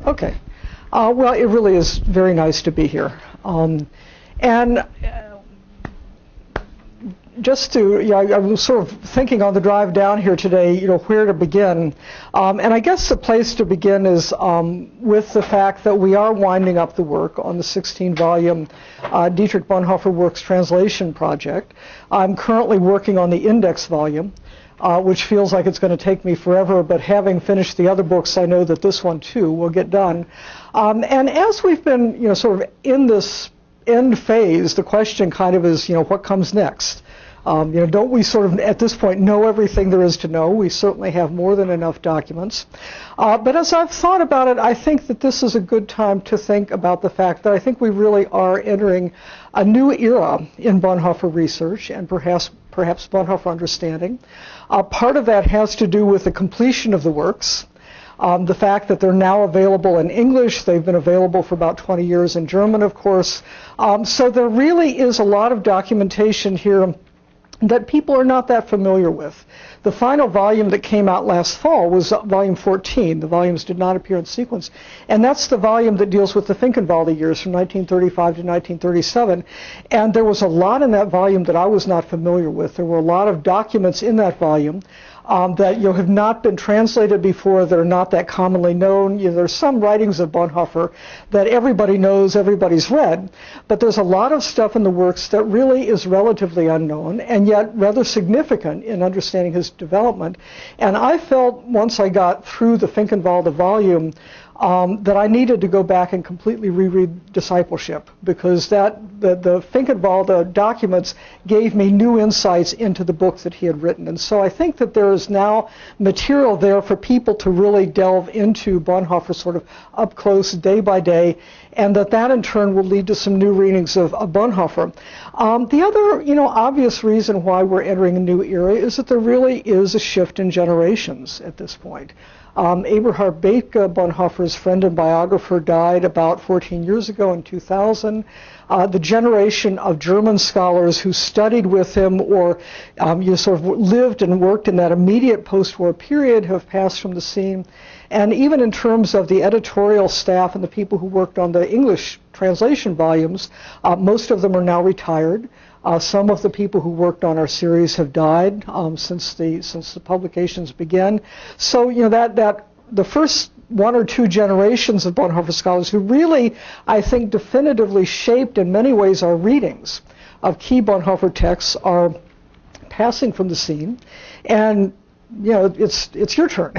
Okay. Well, it really is very nice to be here. And just to, I was sort of thinking on the drive down here today, where to begin. And I guess the place to begin is with the fact that we are winding up the work on the 16-volume Dietrich Bonhoeffer Works translation project. I'm currently working on the index volume, which feels like it's going to take me forever, but having finished the other books, I know that this one too will get done. And as we've been, sort of in this end phase, the question kind of is, what comes next? Don't we sort of, at this point, know everything there is to know? We certainly have more than enough documents. But as I've thought about it, I think that this is a good time to think about the fact that I think we really are entering a new era in Bonhoeffer research and perhaps Bonhoeffer understanding. Part of that has to do with the completion of the works. The fact that they're now available in English, they've been available for about 20 years in German, of course. So there really is a lot of documentation here that people are not that familiar with. The final volume that came out last fall was volume 14. The volumes did not appear in sequence. And that's the volume that deals with the Finkenwalde years from 1935 to 1937. And there was a lot in that volume that I was not familiar with. There were a lot of documents in that volume that have not been translated before, that are not that commonly known. There's some writings of Bonhoeffer that everybody knows, everybody's read, but there's a lot of stuff in the works that really is relatively unknown and yet rather significant in understanding his development. And I felt once I got through the Finkenwalde volume that I needed to go back and completely reread Discipleship, because the Finkenwalde documents gave me new insights into the book that he had written. And so I think that there is now material there for people to really delve into Bonhoeffer sort of up close, day by day, and that in turn will lead to some new readings of Bonhoeffer. The other, obvious reason why we're entering a new era is that there really is a shift in generations at this point. Eberhard Bethge, Bonhoeffer's friend and biographer, died about 14 years ago in 2000. The generation of German scholars who studied with him or sort of lived and worked in that immediate post-war period have passed from the scene. And even in terms of the editorial staff and the people who worked on the English translation volumes, most of them are now retired. Some of the people who worked on our series have died since the publications began. So that the first one or two generations of Bonhoeffer scholars who really, I think, definitively shaped in many ways our readings of key Bonhoeffer texts are passing from the scene, and it's your turn.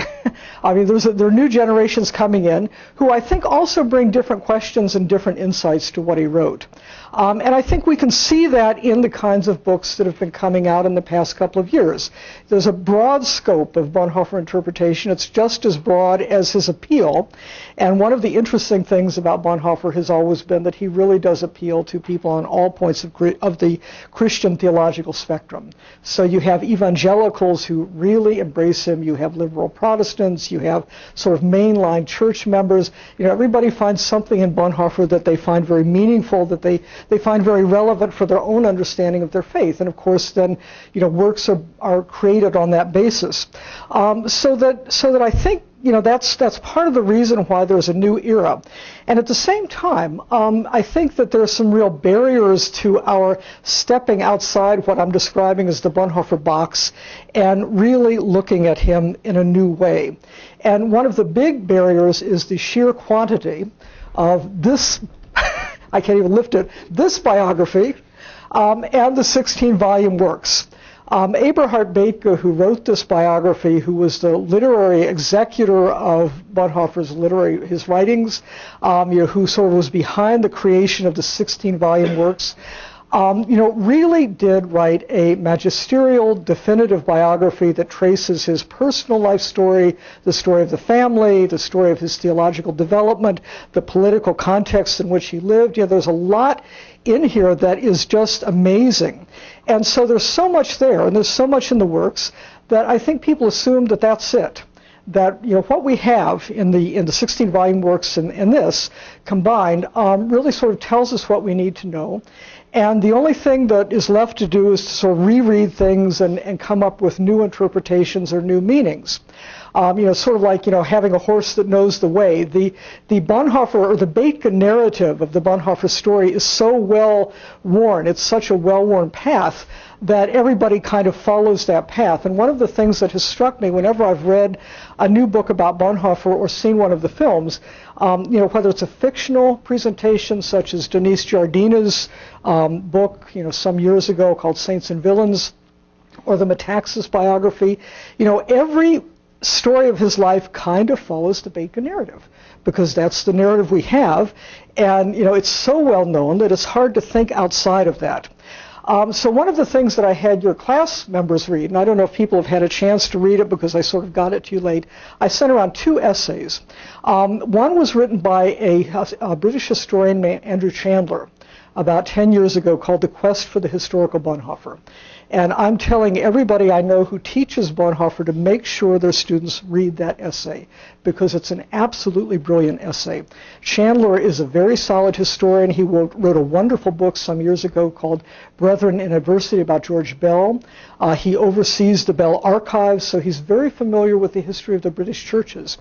I mean, there are new generations coming in who I think also bring different questions and different insights to what he wrote. And I think we can see that in the kinds of books that have been coming out in the past couple of years. There's a broad scope of Bonhoeffer interpretation. It's just as broad as his appeal. And one of the interesting things about Bonhoeffer has always been that he really does appeal to people on all points of the Christian theological spectrum. So you have evangelicals who really embrace him. You have liberal Protestants. You have sort of mainline church members. Everybody finds something in Bonhoeffer that they find very meaningful, that they find very relevant for their own understanding of their faith. And of course, then, works are created on that basis. So that I think, that's part of the reason why there's a new era. And at the same time, I think that there are some real barriers to our stepping outside what I'm describing as the Bonhoeffer box and really looking at him in a new way. And one of the big barriers is the sheer quantity of this I can't even lift it, this biography, and the 16-volume works. Eberhard Bethge, who wrote this biography, who was the literary executor of Bonhoeffer's his writings, who sort of was behind the creation of the 16-volume works, really did write a magisterial, definitive biography that traces his personal life story, the story of the family, the story of his theological development, the political context in which he lived. There's a lot in here that is just amazing. And so there's so much there, and there's so much in the works, that I think people assume that that's it. That what we have in the 16-volume works and this combined really sort of tells us what we need to know. And the only thing that is left to do is to sort of reread things and come up with new interpretations or new meanings. Sort of like, having a horse that knows the way. The Bonhoeffer, or the Bethke narrative of the Bonhoeffer story is so well worn, it's such a well-worn path, that everybody kind of follows that path. And one of the things that has struck me whenever I've read a new book about Bonhoeffer or seen one of the films, whether it's a fictional presentation such as Denise Jardina's book, some years ago called Saints and Villains, or the Metaxas biography, every story of his life kind of follows the Bethke narrative, because that's the narrative we have, and it's so well known that it's hard to think outside of that. So one of the things that I had your class members read, and I don't know if people have had a chance to read it because I sort of got it too late, I sent around 2 essays. One was written by a British historian named Andrew Chandler about 10 years ago, called The Quest for the Historical Bonhoeffer. And I'm telling everybody I know who teaches Bonhoeffer to make sure their students read that essay, because it's an absolutely brilliant essay. Chandler is a very solid historian. He wrote a wonderful book some years ago called Brethren in Adversity about George Bell. He oversees the Bell archives, so he's very familiar with the history of the British churches.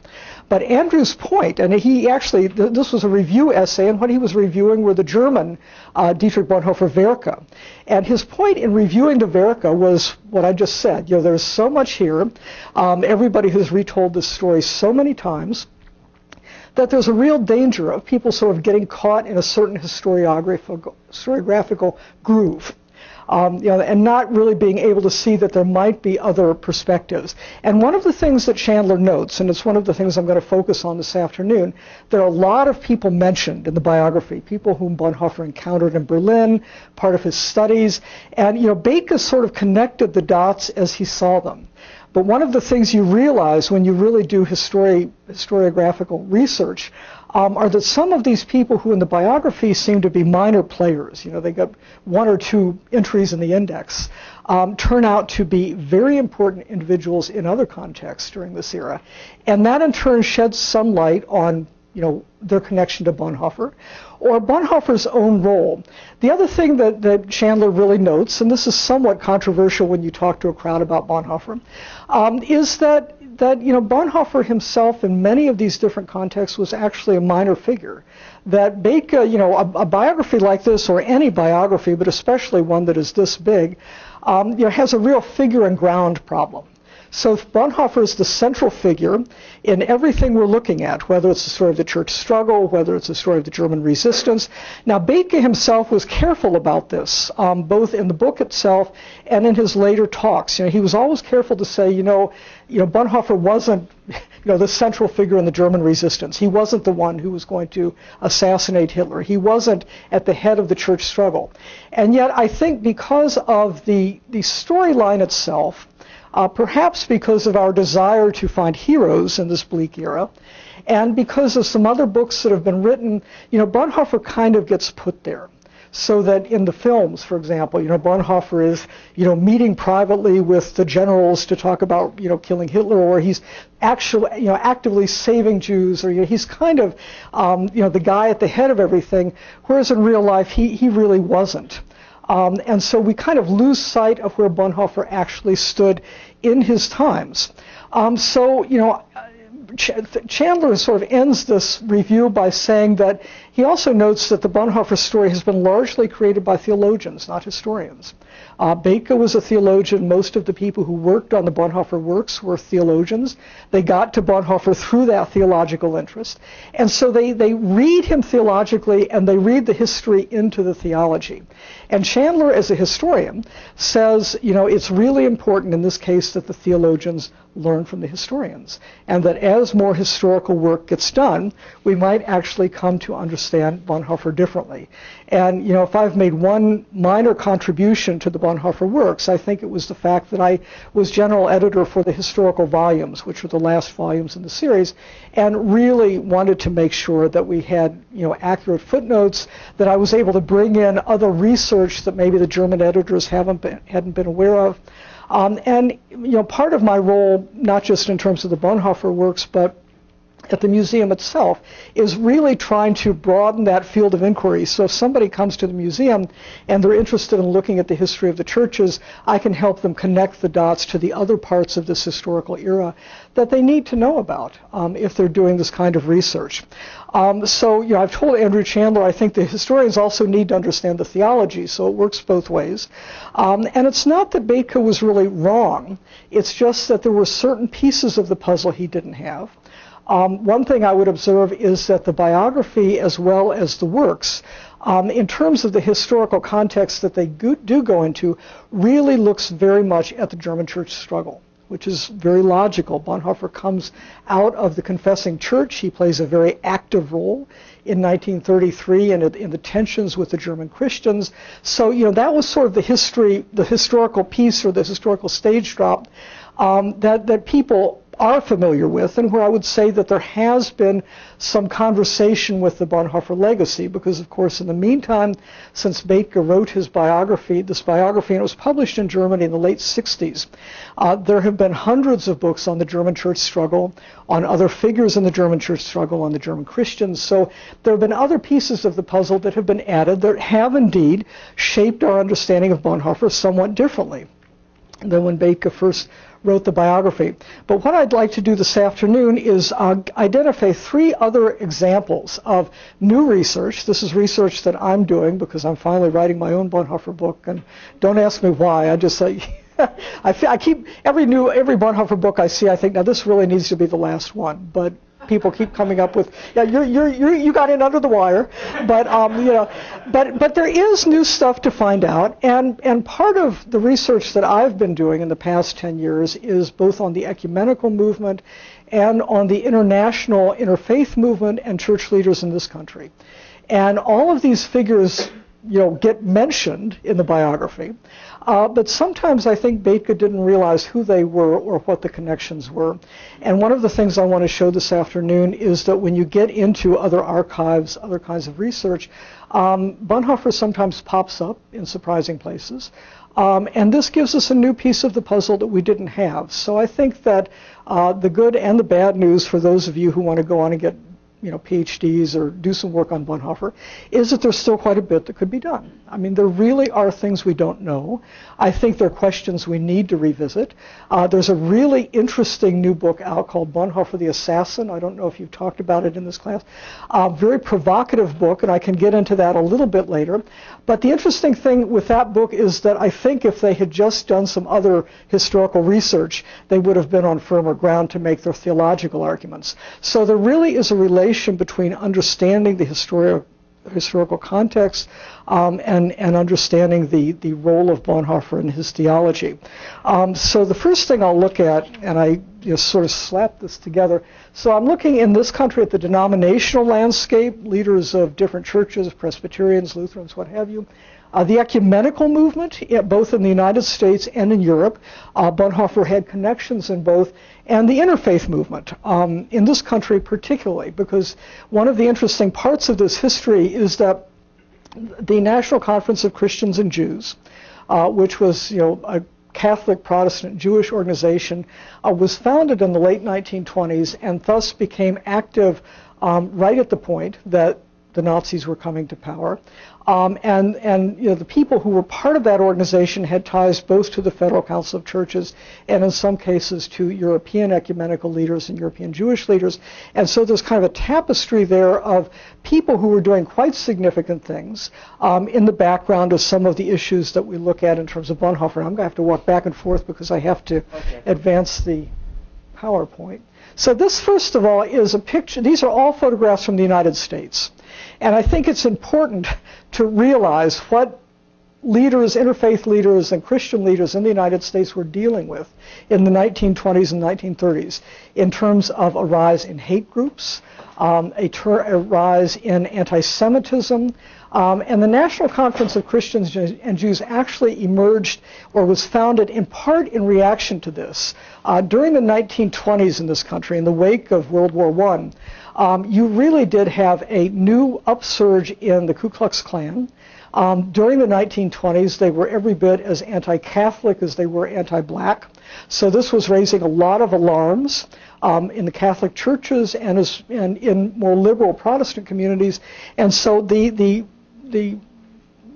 But Andrew's point, and he actually, this was a review essay, and what he was reviewing were the German Dietrich Bonhoeffer Werke. And his point in reviewing the Werke was what I just said. There's so much here. Everybody has retold this story so many times that there's a real danger of people sort of getting caught in a certain historiographical groove. And not really being able to see that there might be other perspectives. And one of the things that Chandler notes, and it's one of the things I'm going to focus on this afternoon, there are a lot of people mentioned in the biography, people whom Bonhoeffer encountered in Berlin, part of his studies, and Bethke sort of connected the dots as he saw them. But one of the things you realize when you really do historiographical research are that some of these people who in the biography seem to be minor players, they got 1 or 2 entries in the index, turn out to be very important individuals in other contexts during this era. And that in turn sheds some light on their connection to Bonhoeffer, or Bonhoeffer's own role. The other thing that Chandler really notes, and this is somewhat controversial when you talk to a crowd about Bonhoeffer, is that Bonhoeffer himself in many of these different contexts was actually a minor figure. That Bethke, a biography like this, or any biography, but especially one that is this big, has a real figure and ground problem. So Bonhoeffer is the central figure in everything we're looking at, whether it's the story of the church struggle, whether it's the story of the German resistance. Now, Bethke himself was careful about this, both in the book itself and in his later talks. He was always careful to say, Bonhoeffer wasn't, the central figure in the German resistance. He wasn't the one who was going to assassinate Hitler. He wasn't at the head of the church struggle. And yet, I think because of the storyline itself, perhaps because of our desire to find heroes in this bleak era, and because of some other books that have been written, Bonhoeffer kind of gets put there. So that in the films, for example, Bonhoeffer is, meeting privately with the generals to talk about, killing Hitler, or he's actually, actively saving Jews, or he's kind of, the guy at the head of everything, whereas in real life he really wasn't. And so we kind of lose sight of where Bonhoeffer actually stood in his times. Chandler sort of ends this review by saying that he also notes that the Bonhoeffer story has been largely created by theologians, not historians. Bethke was a theologian. Most of the people who worked on the Bonhoeffer works were theologians. They got to Bonhoeffer through that theological interest. And so they read him theologically, and they read the history into the theology. And Chandler, as a historian, says, it's really important in this case that the theologians learn from the historians, and that as more historical work gets done, we might actually come to understand Bonhoeffer differently. And, if I've made one minor contribution to the Bonhoeffer works, I think it was the fact that I was general editor for the historical volumes, which were the last volumes in the series, and really wanted to make sure that we had, accurate footnotes, that I was able to bring in other research that maybe the German editors hadn't been aware of. And part of my role, not just in terms of the Bonhoeffer works, but at the museum itself is really trying to broaden that field of inquiry. So if somebody comes to the museum and they're interested in looking at the history of the churches, I can help them connect the dots to the other parts of this historical era that they need to know about if they're doing this kind of research. So, I've told Andrew Chandler, I think the historians also need to understand the theology, so it works both ways. And it's not that Bethke was really wrong. It's just that there were certain pieces of the puzzle he didn't have. One thing I would observe is that the biography as well as the works, in terms of the historical context that they do go into, really looks very much at the German church struggle, which is very logical. Bonhoeffer comes out of the confessing church. He plays a very active role in 1933 in the tensions with the German Christians. So, that was sort of the historical piece or the historical stage drop that people are familiar with, and where I would say that there has been some conversation with the Bonhoeffer Legacy, because of course in the meantime, since Bethke wrote this biography, and it was published in Germany in the late 60s, there have been hundreds of books on the German church struggle, on other figures in the German church struggle, on the German Christians. So there have been other pieces of the puzzle that have been added that have indeed shaped our understanding of Bonhoeffer somewhat differently than when Bethke first wrote the biography. But what I'd like to do this afternoon is identify 3 other examples of new research. This is research that I'm doing because I'm finally writing my own Bonhoeffer book, and don't ask me why. I just say I keep every Bonhoeffer book I see, I think, now this really needs to be the last one, but people keep coming up with, you got in under the wire, but but there is new stuff to find out, and part of the research that I've been doing in the past 10 years is both on the ecumenical movement and on the international interfaith movement and church leaders in this country, and all of these figures get mentioned in the biography. But sometimes I think Bethke didn't realize who they were or what the connections were. And one of the things I want to show this afternoon is that when you get into other archives, other kinds of research, Bonhoeffer sometimes pops up in surprising places. And this gives us a new piece of the puzzle that we didn't have. So I think that the good and the bad news for those of you who want to go on and get PhDs or do some work on Bonhoeffer, is that there's still quite a bit that could be done. I mean, there really are things we don't know. I think there are questions we need to revisit. There's a really interesting new book out called Bonhoeffer the Assassin. I don't know if you've talked about it in this class. Very provocative book, and I can get into that a little bit later. But the interesting thing with that book is that I think if they had just done some other historical research, they would have been on firmer ground to make their theological arguments. So there really is a relation between understanding the historical context and understanding the role of Bonhoeffer in his theology. So the first thing I'll look at, and I sort of slap this together, so I'm looking in this country at the denominational landscape, leaders of different churches, Presbyterians, Lutherans, what have you. The ecumenical movement, both in the United States and in Europe, Bonhoeffer had connections in both, and the interfaith movement in this country particularly, because one of the interesting parts of this history is that the National Conference of Christians and Jews, which was a Catholic, Protestant, Jewish organization, was founded in the late 1920s and thus became active right at the point that the Nazis were coming to power. And the people who were part of that organization had ties both to the Federal Council of Churches and in some cases to European ecumenical leaders and European Jewish leaders. And so there's kind of a tapestry there of people who were doing quite significant things in the background of some of the issues that we look at in terms of Bonhoeffer. I'm going to have to walk back and forth because I have to advance the PowerPoint. So this, first of all, is a picture. These are all photographs from the United States. And I think it's important to realize what leaders, interfaith leaders, and Christian leaders in the United States were dealing with in the 1920s and 1930s in terms of a rise in hate groups, a rise in anti-Semitism, and the National Conference of Christians and Jews actually emerged or was founded in part in reaction to this. During the 1920s in this country, in the wake of World War I, you really did have a new upsurge in the Ku Klux Klan. During the 1920s, they were every bit as anti-Catholic as they were anti-black. So this was raising a lot of alarms. in the Catholic churches and in more liberal Protestant communities. And so the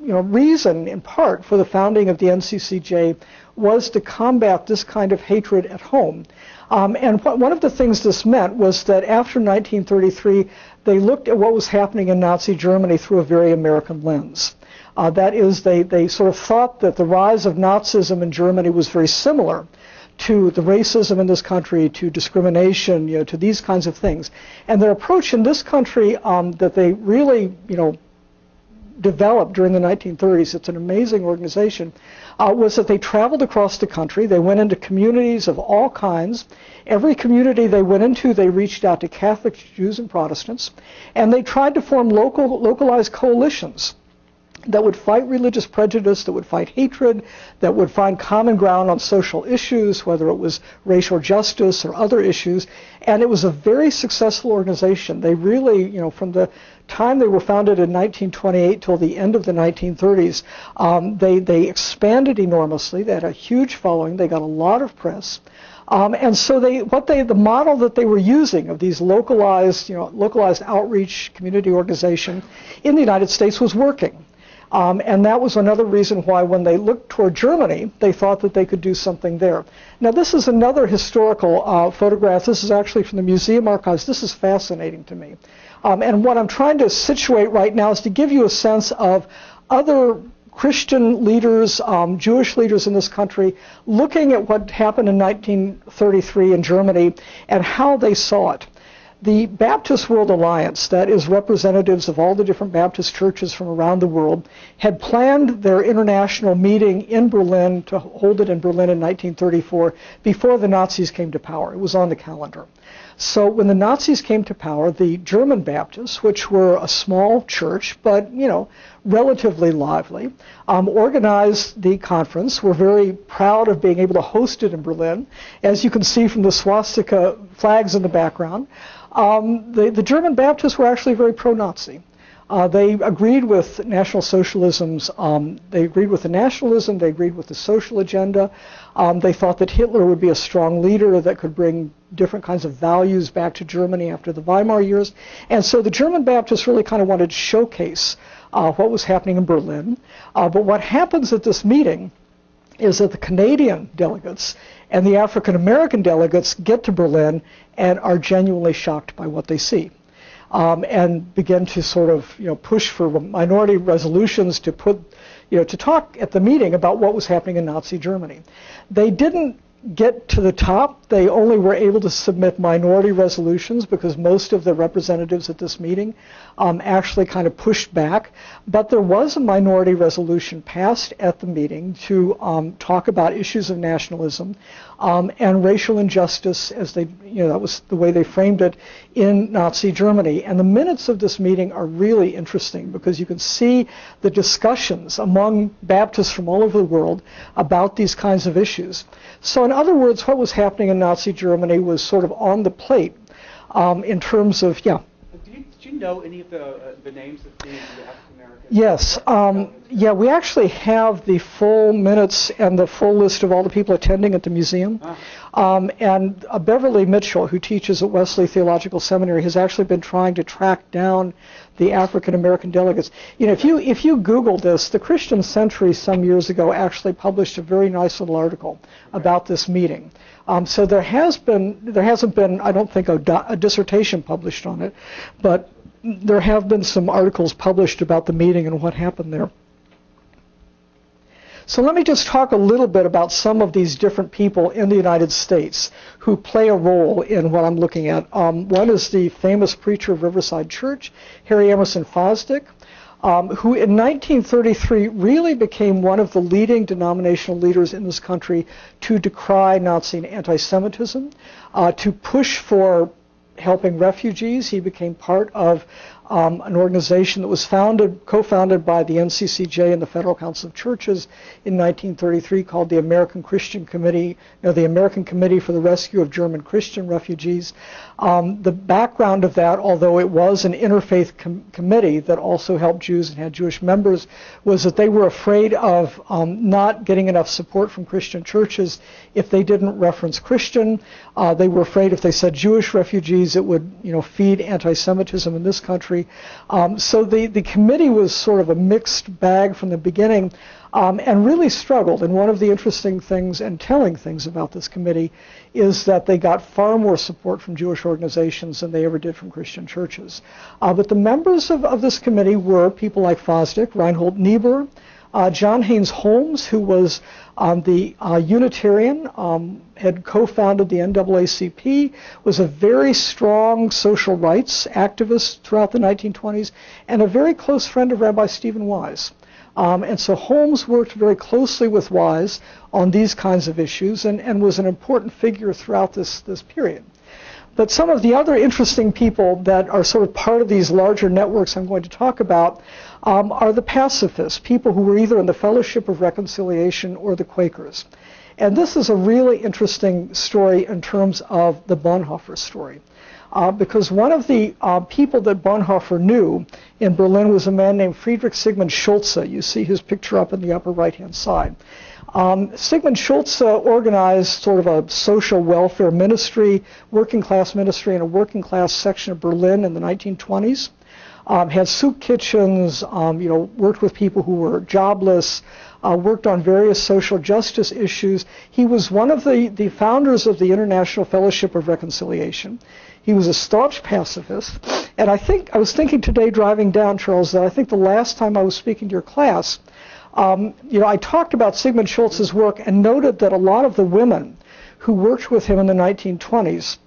reason, in part, for the founding of the NCCJ was to combat this kind of hatred at home. And one of the things this meant was that after 1933, they looked at what was happening in Nazi Germany through a very American lens. That is, they sort of thought that the rise of Nazism in Germany was very similar to the racism in this country, to discrimination, to these kinds of things. And their approach in this country that they really, developed during the 1930s, it's an amazing organization, was that they traveled across the country. They went into communities of all kinds. Every community they went into, they reached out to Catholics, Jews, and Protestants, and they tried to form localized coalitions that would fight religious prejudice, that would fight hatred, that would find common ground on social issues, whether it was racial justice or other issues. And it was a very successful organization. They really, from the time they were founded in 1928 till the end of the 1930s, they expanded enormously. They had a huge following. They got a lot of press. And so the model that they were using of these localized outreach community organization in the United States was working. And that was another reason why when they looked toward Germany, they thought that they could do something there. Now, this is another historical photograph. This is actually from the museum archives. This is fascinating to me. And what I'm trying to situate right now is to give you a sense of other Christian leaders, Jewish leaders in this country, looking at what happened in 1933 in Germany and how they saw it. The Baptist World Alliance, that is representatives of all the different Baptist churches from around the world, had planned their international meeting in Berlin, to hold it in Berlin in 1934, before the Nazis came to power. It was on the calendar. So when the Nazis came to power, the German Baptists, which were a small church, but, relatively lively, organized the conference. We're very proud of being able to host it in Berlin, as you can see from the swastika flags in the background. The German Baptists were actually very pro-Nazi. They agreed with National Socialism's, they agreed with the nationalism, they agreed with the social agenda. They thought that Hitler would be a strong leader that could bring different kinds of values back to Germany after the Weimar years. And so the German Baptists really kind of wanted to showcase what was happening in Berlin. But what happens at this meeting is that the Canadian delegates and the African American delegates get to Berlin and are genuinely shocked by what they see. And begin to sort of push for minority resolutions to to talk at the meeting about what was happening in Nazi Germany. They didn't get to the top. They only were able to submit minority resolutions because most of the representatives at this meeting actually kind of pushed back. But there was a minority resolution passed at the meeting to talk about issues of nationalism and racial injustice, as they, that was the way they framed it in Nazi Germany. And the minutes of this meeting are really interesting because you can see the discussions among Baptists from all over the world about these kinds of issues. So in other words, what was happening in Nazi Germany was sort of on the plate in terms of, Did you know any of the names of the African Americans? Yes. We actually have the full minutes and the full list of all the people attending at the museum. And Beverly Mitchell, who teaches at Wesley Theological Seminary, has actually been trying to track down the African American delegates. If you Google this, the Christian Century some years ago actually published a very nice little article about this meeting. So there hasn't been, I don't think, a dissertation published on it, but there have been some articles published about the meeting and what happened there. So let me just talk a little bit about some of these different people in the United States who play a role in what I'm looking at. One is the famous preacher of Riverside Church, Harry Emerson Fosdick, who in 1933 really became one of the leading denominational leaders in this country to decry Nazi and anti-Semitism, to push for helping refugees. He became part of an organization that was co-founded by the NCCJ and the Federal Council of Churches in 1933 called the American Christian Committee, the American Committee for the Rescue of German Christian Refugees. The background of that, although it was an interfaith committee that also helped Jews and had Jewish members, was that they were afraid of not getting enough support from Christian churches if they didn't reference Christian. They were afraid if they said Jewish refugees, it would feed anti-Semitism in this country. So the committee was sort of a mixed bag from the beginning, and really struggled. And one of the interesting things and telling things about this committee is that they got far more support from Jewish organizations than they ever did from Christian churches. But the members of this committee were people like Fosdick, Reinhold Niebuhr, John Haynes Holmes, who was the Unitarian, had co-founded the NAACP, was a very strong social rights activist throughout the 1920s, and a very close friend of Rabbi Stephen Wise. And so Holmes worked very closely with Wise on these kinds of issues and was an important figure throughout this period. But some of the other interesting people that are sort of part of these larger networks I'm going to talk about are the pacifists, people who were either in the Fellowship of Reconciliation or the Quakers. And this is a really interesting story in terms of the Bonhoeffer story. Because one of the people that Bonhoeffer knew in Berlin was a man named Friedrich Sigmund Schulze. You see his picture up in the upper right-hand side. Sigmund Schultz organized sort of a social welfare ministry, working class ministry in a working class section of Berlin in the 1920s. Had soup kitchens, worked with people who were jobless, worked on various social justice issues. He was one of the founders of the International Fellowship of Reconciliation. He was a staunch pacifist. And I was thinking today driving down, Charles, that I think the last time I was speaking to your class, I talked about Sigmund Schultz's work and noted that a lot of the women who worked with him in the 1920s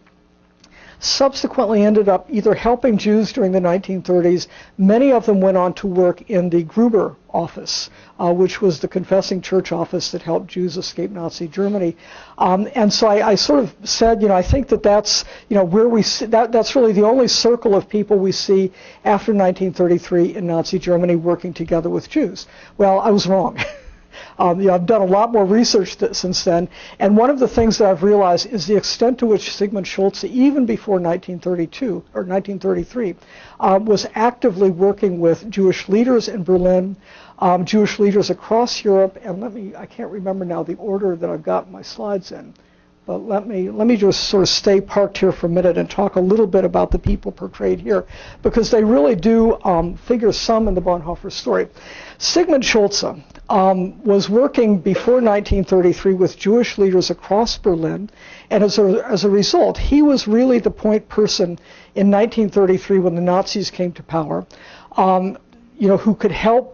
subsequently ended up either helping Jews during the 1930s. Many of them went on to work in the Gruber office, which was the confessing church office that helped Jews escape Nazi Germany. And so I sort of said, I think that's, where we see, that's really the only circle of people we see after 1933 in Nazi Germany working together with Jews. Well, I was wrong. I've done a lot more research since then, and one of the things that I've realized is the extent to which Sigmund Schultz, even before 1932 or 1933, was actively working with Jewish leaders in Berlin, Jewish leaders across Europe, and I can't remember now the order that I've got my slides in, but let me just sort of stay parked here for a minute and talk a little bit about the people portrayed here, because they really do figure some in the Bonhoeffer story. Sigmund Schulze was working before 1933 with Jewish leaders across Berlin, and as a result, he was really the point person in 1933 when the Nazis came to power, who could help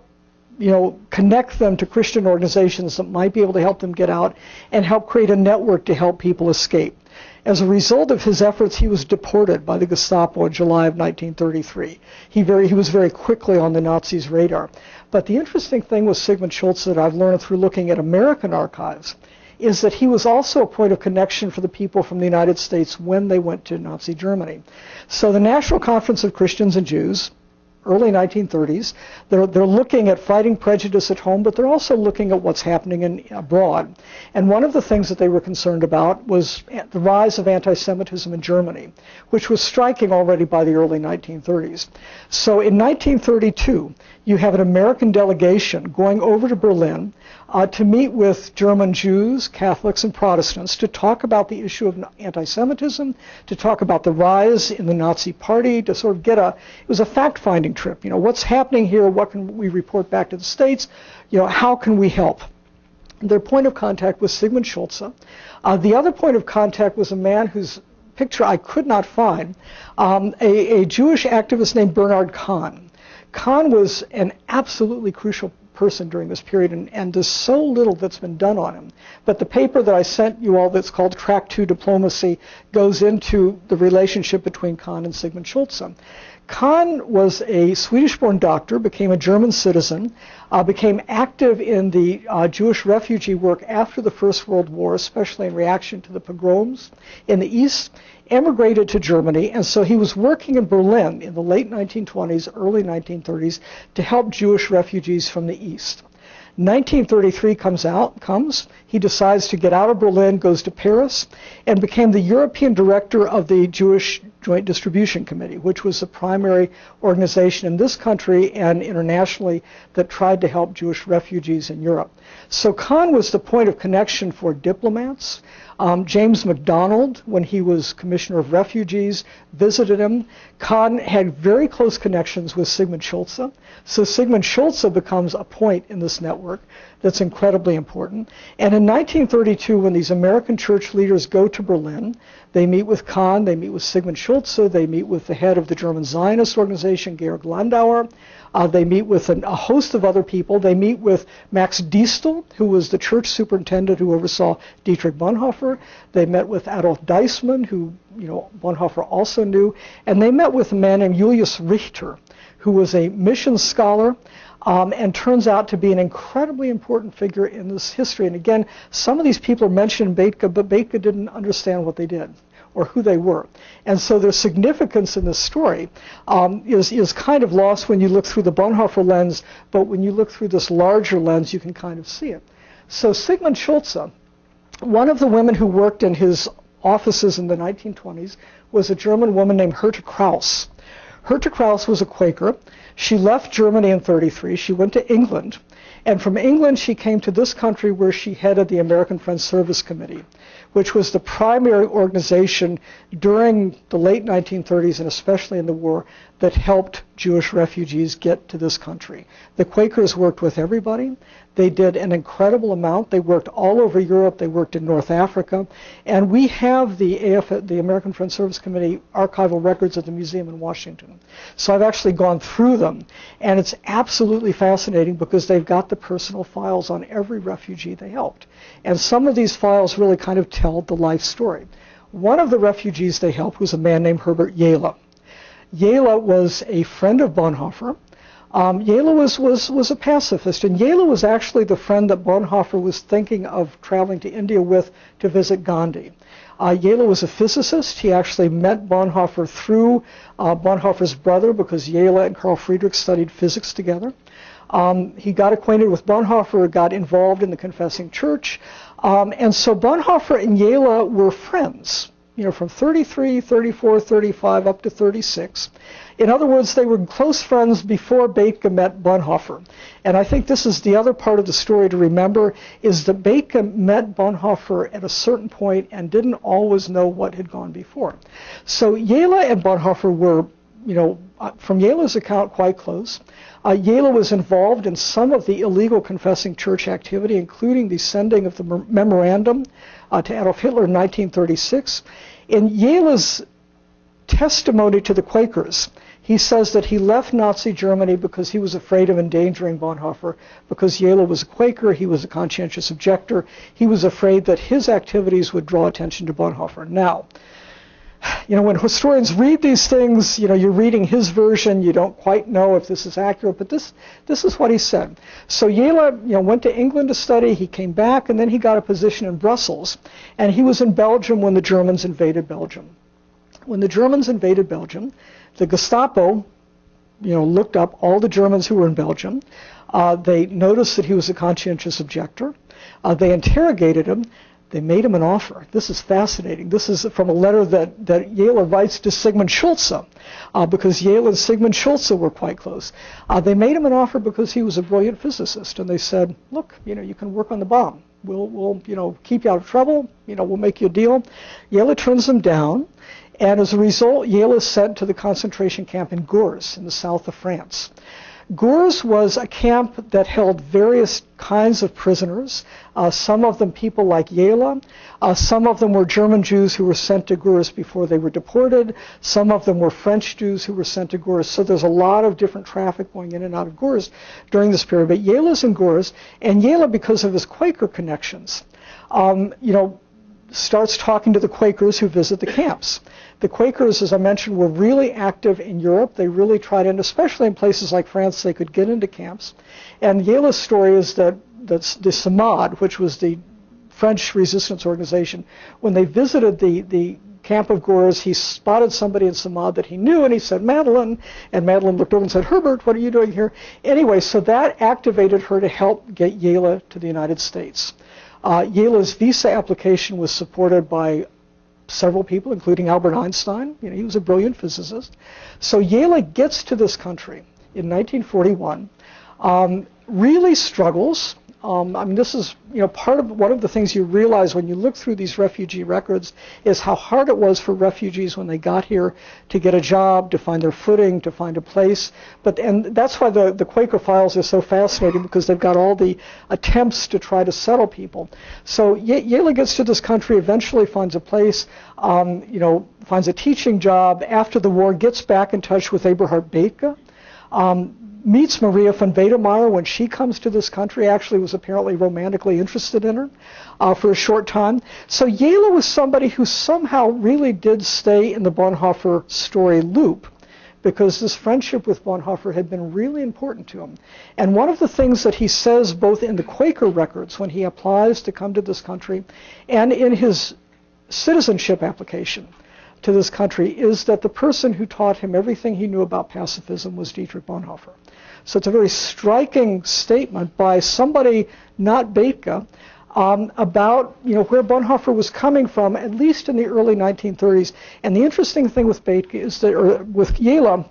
connect them to Christian organizations that might be able to help them get out and help create a network to help people escape. As a result of his efforts, he was deported by the Gestapo in July of 1933. He was very quickly on the Nazis' radar. But the interesting thing with Sigmund Schultz that I've learned through looking at American archives is that he was also a point of connection for the people from the United States when they went to Nazi Germany. So the National Conference of Christians and Jews, early 1930s, they're looking at fighting prejudice at home, but they're also looking at what's happening abroad. And one of the things that they were concerned about was the rise of anti-Semitism in Germany, which was striking already by the early 1930s. So in 1932, you have an American delegation going over to Berlin to meet with German Jews, Catholics, and Protestants to talk about the issue of anti-Semitism, to talk about the rise in the Nazi Party, to sort of it was a fact-finding trip. What's happening here? What can we report back to the States? How can we help? Their point of contact was Sigmund Schulze. The other point of contact was a man whose picture I could not find, a Jewish activist named Bernhard Kahn. Kahn was an absolutely crucial person during this period, and there's so little that's been done on him. But the paper that I sent you all that's called Track 2 Diplomacy goes into the relationship between Kahn and Sigmund Schulze. Kahn was a Swedish-born doctor, became a German citizen, became active in the Jewish refugee work after the First World War, especially in reaction to the pogroms in the East, emigrated to Germany, and so he was working in Berlin in the late 1920s, early 1930s to help Jewish refugees from the East. 1933 comes, he decides to get out of Berlin, goes to Paris, and became the European director of the Jewish Joint Distribution Committee, which was the primary organization in this country and internationally that tried to help Jewish refugees in Europe. So Kahn was the point of connection for diplomats. James MacDonald, when he was Commissioner of Refugees, visited him. Kahn had very close connections with Sigmund Schulza. So Sigmund Schulza becomes a point in this network that's incredibly important. And in 1932, when these American church leaders go to Berlin, they meet with Kahn, they meet with Sigmund Schulza, they meet with the head of the German Zionist organization, Georg Landauer. They meet with a host of other people. They meet with Max Diestel, who was the church superintendent who oversaw Dietrich Bonhoeffer. They met with Adolf Deismann, who Bonhoeffer also knew. And they met with a man named Julius Richter, who was a mission scholar and turns out to be an incredibly important figure in this history. And again, some of these people are mentioned in Bethke, but Bethke didn't understand what they did or who they were. And so their significance in this story is kind of lost when you look through the Bonhoeffer lens, but when you look through this larger lens, you can kind of see it. So Sigmund Schulza, one of the women who worked in his offices in the 1920s, was a German woman named Herta Kraus. Herta Kraus was a Quaker. She left Germany in 1933. She went to England. And from England, she came to this country where she headed the American Friends Service Committee, which was the primary organization during the late 1930s and especially in the war that helped Jewish refugees get to this country. The Quakers worked with everybody. They did an incredible amount. They worked all over Europe. They worked in North Africa. And we have the American Friends Service Committee archival records at the museum in Washington. So I've actually gone through them. And it's absolutely fascinating because they've got the personal files on every refugee they helped. And some of these files really kind of tell the life story. One of the refugees they helped was a man named Herbert Jela. Jela was a friend of Bonhoeffer. Jela was a pacifist, and Jela was actually the friend that Bonhoeffer was thinking of traveling to India with to visit Gandhi. Jela was a physicist. He actually met Bonhoeffer through Bonhoeffer's brother because Jela and Carl Friedrich studied physics together. He got acquainted with Bonhoeffer, got involved in the Confessing Church, and so Bonhoeffer and Jela were friends, from 33, 34, 35 up to 36. In other words, they were close friends before Bethke met Bonhoeffer. And I think this is the other part of the story to remember, is that Bethke met Bonhoeffer at a certain point and didn't always know what had gone before. So Jela and Bonhoeffer were, from Jela's account, quite close. Jela was involved in some of the illegal Confessing Church activity, including the sending of the memorandum to Adolf Hitler in 1936. In Jela's testimony to the Quakers, he says that he left Nazi Germany because he was afraid of endangering Bonhoeffer, because Jela was a Quaker, he was a conscientious objector, he was afraid that his activities would draw attention to Bonhoeffer. Now, when historians read these things, you're reading his version, you don't quite know if this is accurate, but this is what he said. So Jela, went to England to study, he came back, and then he got a position in Brussels, and he was in Belgium when the Germans invaded Belgium. When the Germans invaded Belgium, the Gestapo, looked up all the Germans who were in Belgium. They noticed that he was a conscientious objector. They interrogated him. They made him an offer. This is fascinating. This is from a letter that Jela writes to Sigmund Schulza, because Jela and Sigmund Schulza were quite close. They made him an offer because he was a brilliant physicist, and they said, look, you can work on the bomb. We'll keep you out of trouble. We'll make you a deal. Jela turns them down, and as a result, Jela is sent to the concentration camp in Gurs in the south of France. Gurs was a camp that held various kinds of prisoners, some of them people like Jela, some of them were German Jews who were sent to Gurs before they were deported, some of them were French Jews who were sent to Gurs, so there's a lot of different traffic going in and out of Gurs during this period. But Jela's in Gurs, and Jela, because of his Quaker connections, starts talking to the Quakers who visit the camps. The Quakers, as I mentioned, were really active in Europe. They really tried, and especially in places like France, they could get into camps. And Yela's story is that the Samad, which was the French resistance organization, when they visited the camp of Gores, he spotted somebody in Samad that he knew, and he said, Madeline, and Madeline looked over and said, Herbert, what are you doing here? Anyway, so that activated her to help get Yela to the United States. Yela's visa application was supported by several people, including Albert Einstein. You know, he was a brilliant physicist. So Yela gets to this country in 1941, really struggles. I mean, this is, you know, part of one of the things you realize when you look through these refugee records is how hard it was for refugees when they got here to get a job, to find their footing, to find a place. And that's why the Quaker files are so fascinating, because they've got all the attempts to try to settle people. So Yela gets to this country, eventually finds a place, you know, finds a teaching job. After the war, gets back in touch with Eberhard Bethge. Meets Maria von Wedemeyer when she comes to this country, actually was apparently romantically interested in her for a short time. So Yela was somebody who somehow really did stay in the Bonhoeffer story loop, because this friendship with Bonhoeffer had been really important to him. And one of the things that he says both in the Quaker records when he applies to come to this country and in his citizenship application to this country is that the person who taught him everything he knew about pacifism was Dietrich Bonhoeffer. So it's a very striking statement by somebody, not Bethge, about, you know, where Bonhoeffer was coming from, at least in the early 1930s. And the interesting thing with Bethge is that, or with Yela,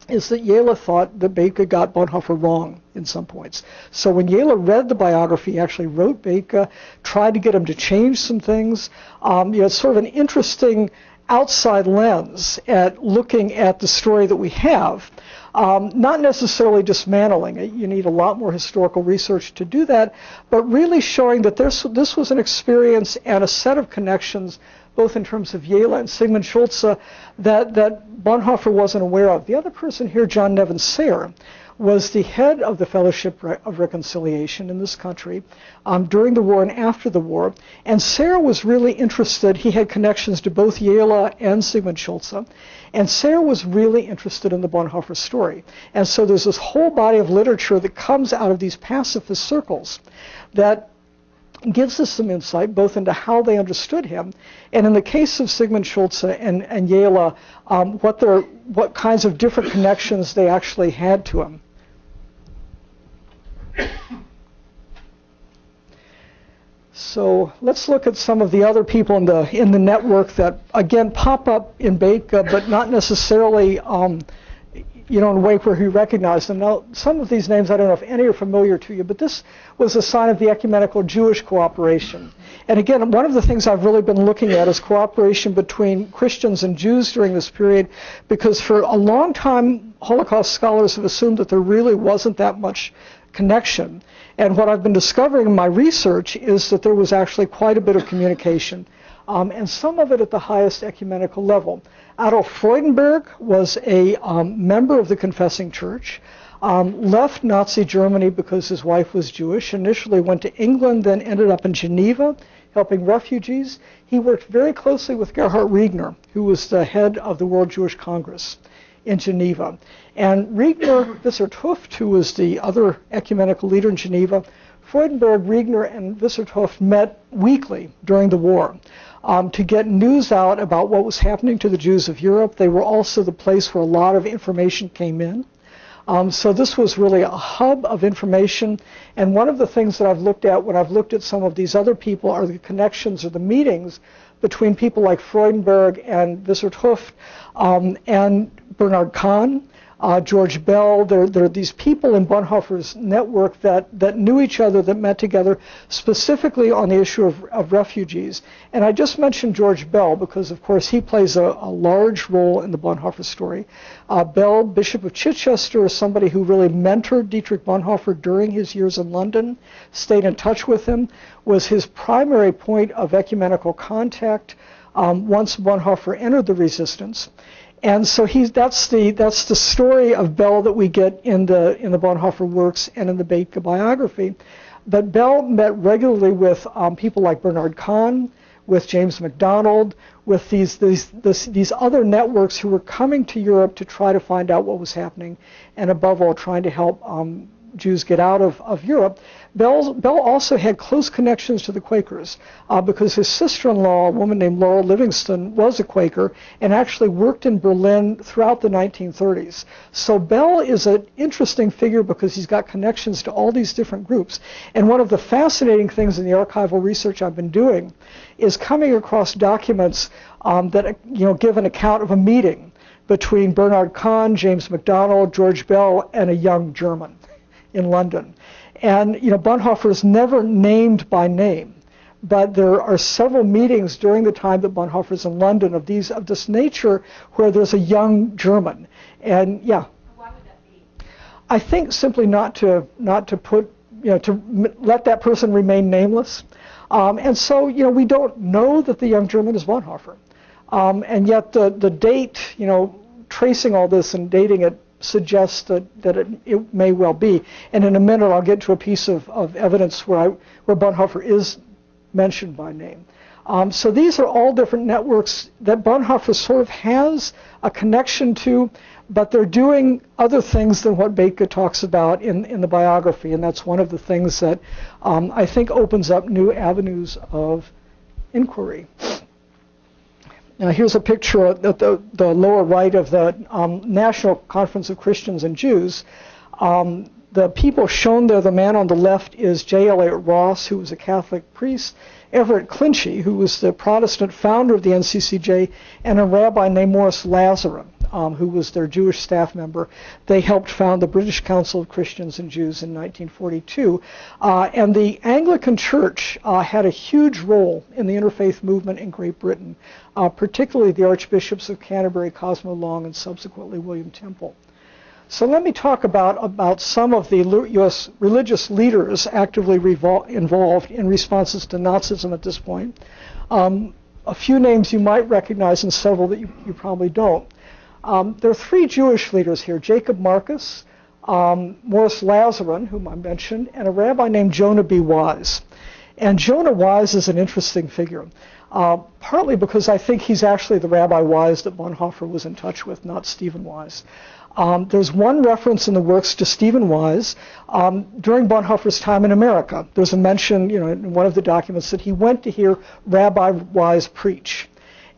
is that Yela thought that Bethge got Bonhoeffer wrong in some points. So when Yela read the biography, he actually wrote Bethge, tried to get him to change some things. You know, it's sort of an interesting outside lens at looking at the story that we have. Not necessarily dismantling it. You need a lot more historical research to do that, but really showing that this was an experience and a set of connections, both in terms of Yela and Sigmund Schulze, that Bonhoeffer wasn't aware of. The other person here, John Nevin Sayre, was the head of the Fellowship of Reconciliation in this country during the war and after the war. And Sayre was really interested. He had connections to both Yela and Sigmund Schulze. And Sayre was really interested in the Bonhoeffer story. And so there's this whole body of literature that comes out of these pacifist circles that gives us some insight both into how they understood him, and in the case of Sigmund Schulze and Yela, what kinds of different connections they actually had to him. So let's look at some of the other people in the network that again pop up in Bethge, but not necessarily you know, in a way where he recognized them. Now, some of these names, I don't know if any are familiar to you, but this was a sign of the ecumenical Jewish cooperation. And again, one of the things I've really been looking at is cooperation between Christians and Jews during this period, because for a long time, Holocaust scholars have assumed that there really wasn't that much connection. And what I've been discovering in my research is that there was actually quite a bit of communication, and some of it at the highest ecumenical level. Adele Freudenberg was a member of the Confessing Church, left Nazi Germany because his wife was Jewish, initially went to England, then ended up in Geneva helping refugees. He worked very closely with Gerhard Riegner, who was the head of the World Jewish Congress in Geneva. And Riegner, Wissert-Hooft, who was the other ecumenical leader in Geneva, Freudenberg, Riegner, and Wissert-Hooft met weekly during the war to get news out about what was happening to the Jews of Europe. They were also the place where a lot of information came in. So this was really a hub of information. And one of the things that I've looked at when I've looked at some of these other people are the connections or the meetings between people like Freudenberg and Wissert-Hooft and Bernard Kahn, George Bell. There are these people in Bonhoeffer's network that knew each other, that met together specifically on the issue of refugees. And I just mentioned George Bell because, of course, he plays a large role in the Bonhoeffer story. Bell, Bishop of Chichester, is somebody who really mentored Dietrich Bonhoeffer during his years in London, stayed in touch with him, was his primary point of ecumenical contact once Bonhoeffer entered the resistance. And so that's the story of Bell that we get in the Bonhoeffer Works and in the Bethge biography. But Bell met regularly with people like Bernard Kahn, with James MacDonald, with these other networks who were coming to Europe to try to find out what was happening, and above all, trying to help Jews get out of Europe. Bell also had close connections to the Quakers because his sister-in-law, a woman named Laura Livingston, was a Quaker and actually worked in Berlin throughout the 1930s. So Bell is an interesting figure because he's got connections to all these different groups. And one of the fascinating things in the archival research I've been doing is coming across documents that give an account of a meeting between Bernard Kahn, James MacDonald, George Bell, and a young German in London. And Bonhoeffer is never named by name, but there are several meetings during the time that Bonhoeffer's in London of this nature where there's a young German. And why would that be? I think simply not to put to let that person remain nameless. And so we don't know that the young German is Bonhoeffer. And yet the date, tracing all this and dating it suggests that it may well be. And in a minute I'll get to a piece of evidence where Bonhoeffer is mentioned by name. So these are all different networks that Bonhoeffer sort of has a connection to, but they're doing other things than what Bethke talks about in the biography, and that's one of the things that I think opens up new avenues of inquiry. Now here's a picture at the lower right of the National Conference of Christians and Jews. The people shown there, the man on the left is J. Elliott Ross, who was a Catholic priest, Everett Clinchy, who was the Protestant founder of the NCCJ, and a rabbi named Maurice Lazarin, who was their Jewish staff member. They helped found the British Council of Christians and Jews in 1942. And the Anglican Church had a huge role in the interfaith movement in Great Britain, particularly the Archbishops of Canterbury, Cosmo Long, and subsequently William Temple. So let me talk about some of the U.S. religious leaders actively involved in responses to Nazism at this point. A few names you might recognize and several that you probably don't. There are three Jewish leaders here: Jacob Marcus, Maurice Lazarin, whom I mentioned, and a rabbi named Jonah B. Wise. And Jonah Wise is an interesting figure, partly because I think he's actually the Rabbi Wise that Bonhoeffer was in touch with, not Stephen Wise. There's one reference in the works to Stephen Wise during Bonhoeffer's time in America. There's a mention, in one of the documents that he went to hear Rabbi Wise preach.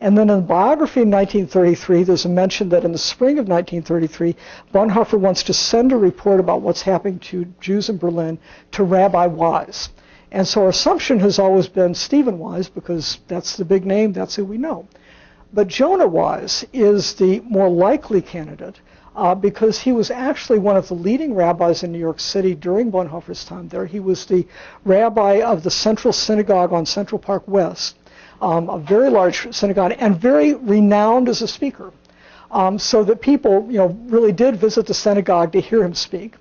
And then in the biography in 1933, there's a mention that in the spring of 1933, Bonhoeffer wants to send a report about what's happening to Jews in Berlin to Rabbi Wise. And so our assumption has always been Stephen Wise, because that's the big name, that's who we know. But Jonah Wise is the more likely candidate, because he was actually one of the leading rabbis in New York City during Bonhoeffer's time there. He was the rabbi of the Central Synagogue on Central Park West, a very large synagogue, and very renowned as a speaker, so that people really did visit the synagogue to hear him speak.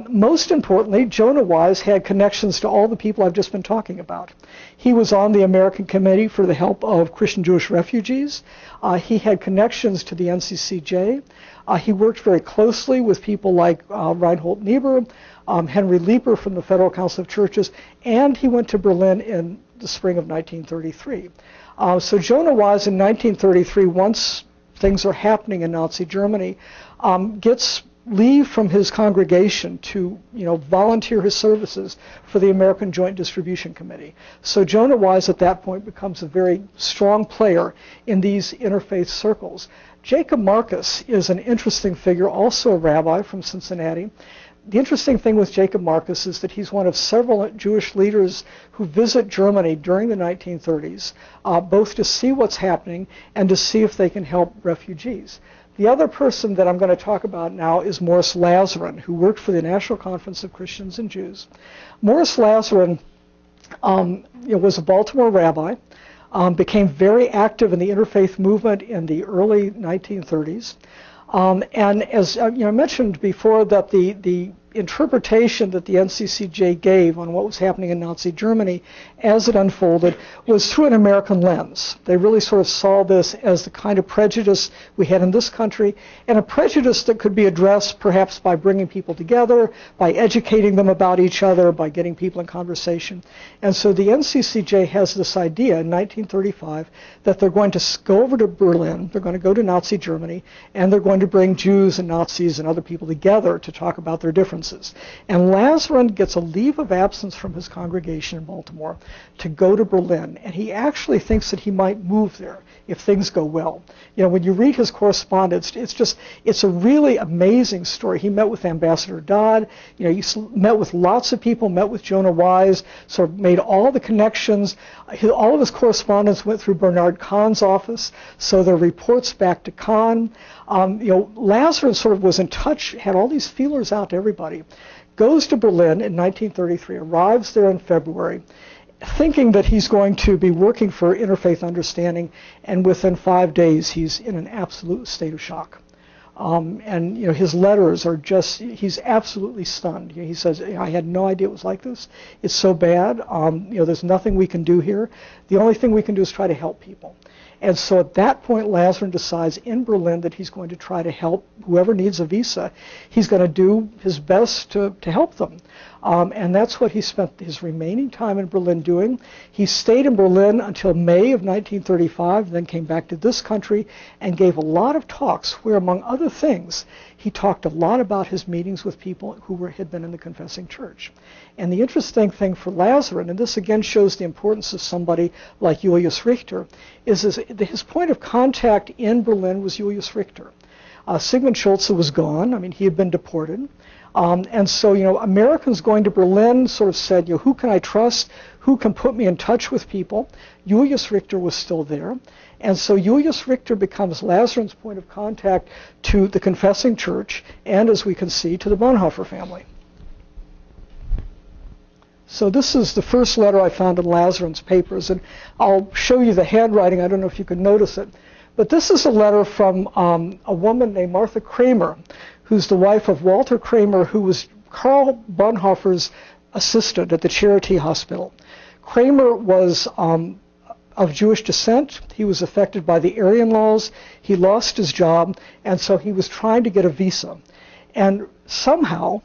Most importantly, Jonah Wise had connections to all the people I've just been talking about. He was on the American Committee for the Help of Christian Jewish Refugees. He had connections to the NCCJ. He worked very closely with people like Reinhold Niebuhr, Henry Leeper from the Federal Council of Churches, and he went to Berlin in the spring of 1933. So Jonah Wise in 1933, once things are happening in Nazi Germany, gets leave from his congregation to volunteer his services for the American Joint Distribution Committee. So Jonah Wise at that point becomes a very strong player in these interfaith circles. Jacob Marcus is an interesting figure, also a rabbi from Cincinnati. The interesting thing with Jacob Marcus is that he's one of several Jewish leaders who visit Germany during the 1930s, both to see what's happening and to see if they can help refugees. The other person that I'm going to talk about now is Maurice Lazarin, who worked for the National Conference of Christians and Jews. Maurice Lazarin was a Baltimore rabbi, became very active in the interfaith movement in the early 1930s. And as I mentioned before, that the interpretation that the NCCJ gave on what was happening in Nazi Germany as it unfolded was through an American lens. They really sort of saw this as the kind of prejudice we had in this country, and a prejudice that could be addressed perhaps by bringing people together, by educating them about each other, by getting people in conversation. And so the NCCJ has this idea in 1935 that they're going to go over to Berlin, they're going to go to Nazi Germany, and they're going to bring Jews and Nazis and other people together to talk about their differences. And Lazarin gets a leave of absence from his congregation in Baltimore to go to Berlin, and he actually thinks that he might move there if things go well. You know, when you read his correspondence, it's a really amazing story. He met with Ambassador Dodd, you know, he met with lots of people, met with Jonah Wise, sort of made all the connections. All of his correspondence went through Bernard Kahn's office, so there are reports back to Kahn. Lazarin sort of was in touch, had all these feelers out to everybody, goes to Berlin in 1933, arrives there in February, thinking that he's going to be working for interfaith understanding, and within 5 days he's in an absolute state of shock. And his letters are just, he's absolutely stunned. He says, I had no idea it was like this. It's so bad. There's nothing we can do here. The only thing we can do is try to help people. And so at that point, Lazarin decides in Berlin that he's going to try to help whoever needs a visa. He's going to do his best to help them. And that's what he spent his remaining time in Berlin doing. He stayed in Berlin until May of 1935, then came back to this country and gave a lot of talks where, among other things, he talked a lot about his meetings with people who had been in the confessing church. And the interesting thing for Lazarin, and this again shows the importance of somebody like Julius Richter, is his point of contact in Berlin was Julius Richter. Sigmund Schultz was gone. I mean, he had been deported. And so, Americans going to Berlin sort of said, who can I trust? Who can put me in touch with people? Julius Richter was still there. And so Julius Richter becomes Lazarin's point of contact to the confessing church and, as we can see, to the Bonhoeffer family. So this is the first letter I found in Lazarin's papers, and I'll show you the handwriting. I don't know if you can notice it. But this is a letter from a woman named Martha Kramer, who's the wife of Walter Kramer, who was Karl Bonhoeffer's assistant at the Charity Hospital. Kramer was of Jewish descent. He was affected by the Aryan laws. He lost his job, and so he was trying to get a visa. And somehow,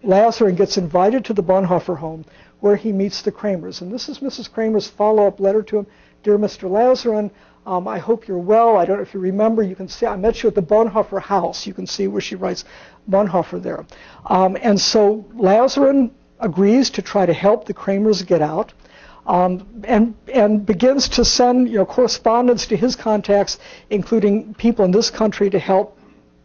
Lazarin gets invited to the Bonhoeffer home, where he meets the Kramers. And this is Mrs. Kramer's follow-up letter to him. Dear Mr. Lazarin, I hope you're well. I don't know if you remember. You can see I met you at the Bonhoeffer house. You can see where she writes Bonhoeffer there. And so Lazarin agrees to try to help the Kramers get out, and begins to send correspondence to his contacts, including people in this country, to help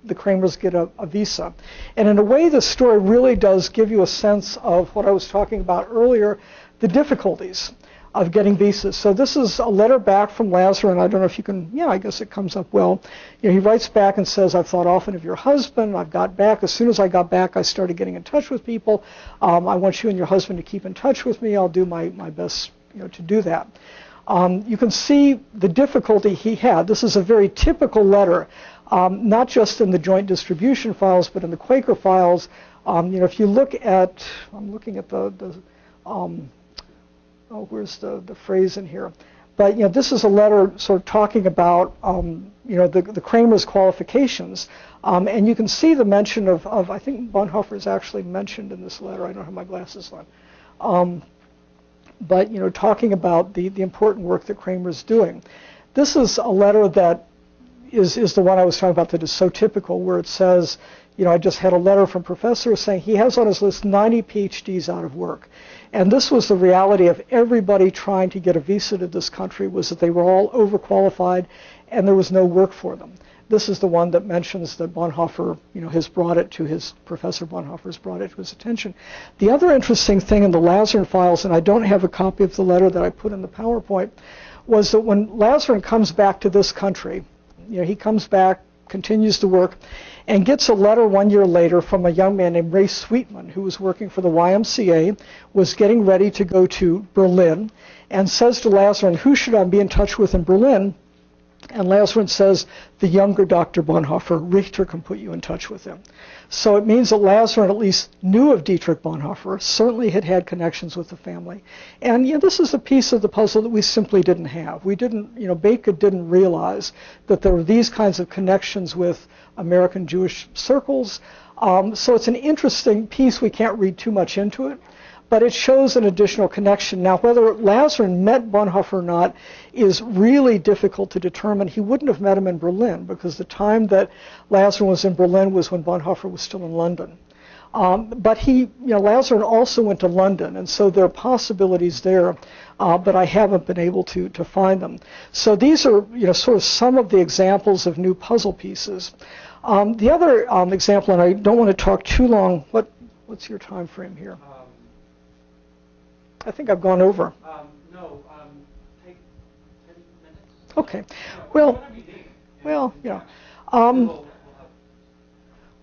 the Kramers get a visa. And in a way, this story really does give you a sense of what I was talking about earlier, the difficulties of getting visas. So this is a letter back from Lazarin. I don't know if you can, I guess it comes up well. He writes back and says, I've thought often of your husband. I've got back. As soon as I got back, I started getting in touch with people. I want you and your husband to keep in touch with me. I'll do my best to do that. You can see the difficulty he had. This is a very typical letter, not just in the joint distribution files, but in the Quaker files. If you look at, I'm looking at where's the phrase in here? But this is a letter sort of talking about the Kramers' qualifications, and you can see the mention of I think Bonhoeffer is actually mentioned in this letter. I don't have my glasses on, but talking about the important work that Kramer's doing. This is a letter that is the one I was talking about that is so typical, where it says, I just had a letter from a professor saying he has on his list 90 PhDs out of work. And this was the reality of everybody trying to get a visa to this country, was that they were all overqualified and there was no work for them. This is the one that mentions that Bonhoeffer, has brought it to his, Professor Bonhoeffer has brought it to his attention. The other interesting thing in the Lazarin files, and I don't have a copy of the letter that I put in the PowerPoint, was that when Lazarin comes back to this country, he comes back, continues to work, and gets a letter 1 year later from a young man named Ray Sweetman, who was working for the YMCA, was getting ready to go to Berlin, and says to Lazarin, who should I be in touch with in Berlin? And Lazarin says the younger Dr. Bonhoeffer, Richter, can put you in touch with him. So it means that Lazarin at least knew of Dietrich Bonhoeffer, certainly had had connections with the family. And this is a piece of the puzzle that we simply didn't have. We didn't, Bethke didn't realize that there were these kinds of connections with American Jewish circles. So it's an interesting piece. We can't read too much into it, but it shows an additional connection. Now, whether Lazarin met Bonhoeffer or not is really difficult to determine. He wouldn't have met him in Berlin, because the time that Lazarin was in Berlin was when Bonhoeffer was still in London. But Lazarin also went to London, and so there are possibilities there, but I haven't been able to find them. So these are, sort of some of the examples of new puzzle pieces. The other example, and I don't want to talk too long. What's your time frame here? I think I've gone over. Take 10 minutes. Okay. Well,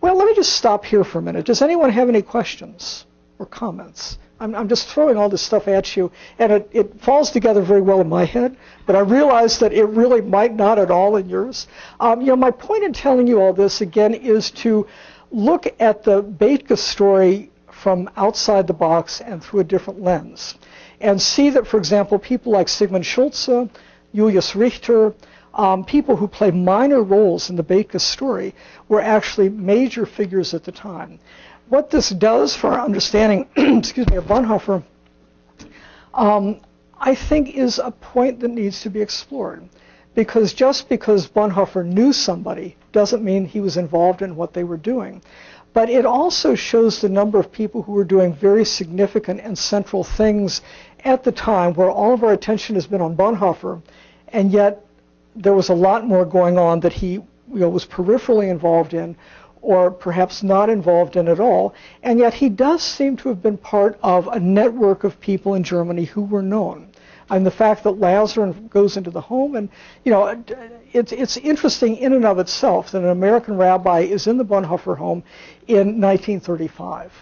let me just stop here for a minute. Does anyone have any questions or comments? I'm just throwing all this stuff at you, and it falls together very well in my head, but I realize that it really might not at all in yours. My point in telling you all this, again, is to look at the Bethke story from outside the box and through a different lens, and see that, for example, people like Sigmund Schulze, Julius Richter, people who play minor roles in the Bethke story were actually major figures at the time. What this does for our understanding, of Bonhoeffer, I think is a point that needs to be explored. Because just because Bonhoeffer knew somebody doesn't mean he was involved in what they were doing. But it also shows the number of people who were doing very significant and central things at the time, where all of our attention has been on Bonhoeffer, and yet there was a lot more going on that he was peripherally involved in, or perhaps not involved in at all. And yet he does seem to have been part of a network of people in Germany who were known. And the fact that Lazarin goes into the home, and it's interesting in and of itself that an American rabbi is in the Bonhoeffer home in 1935,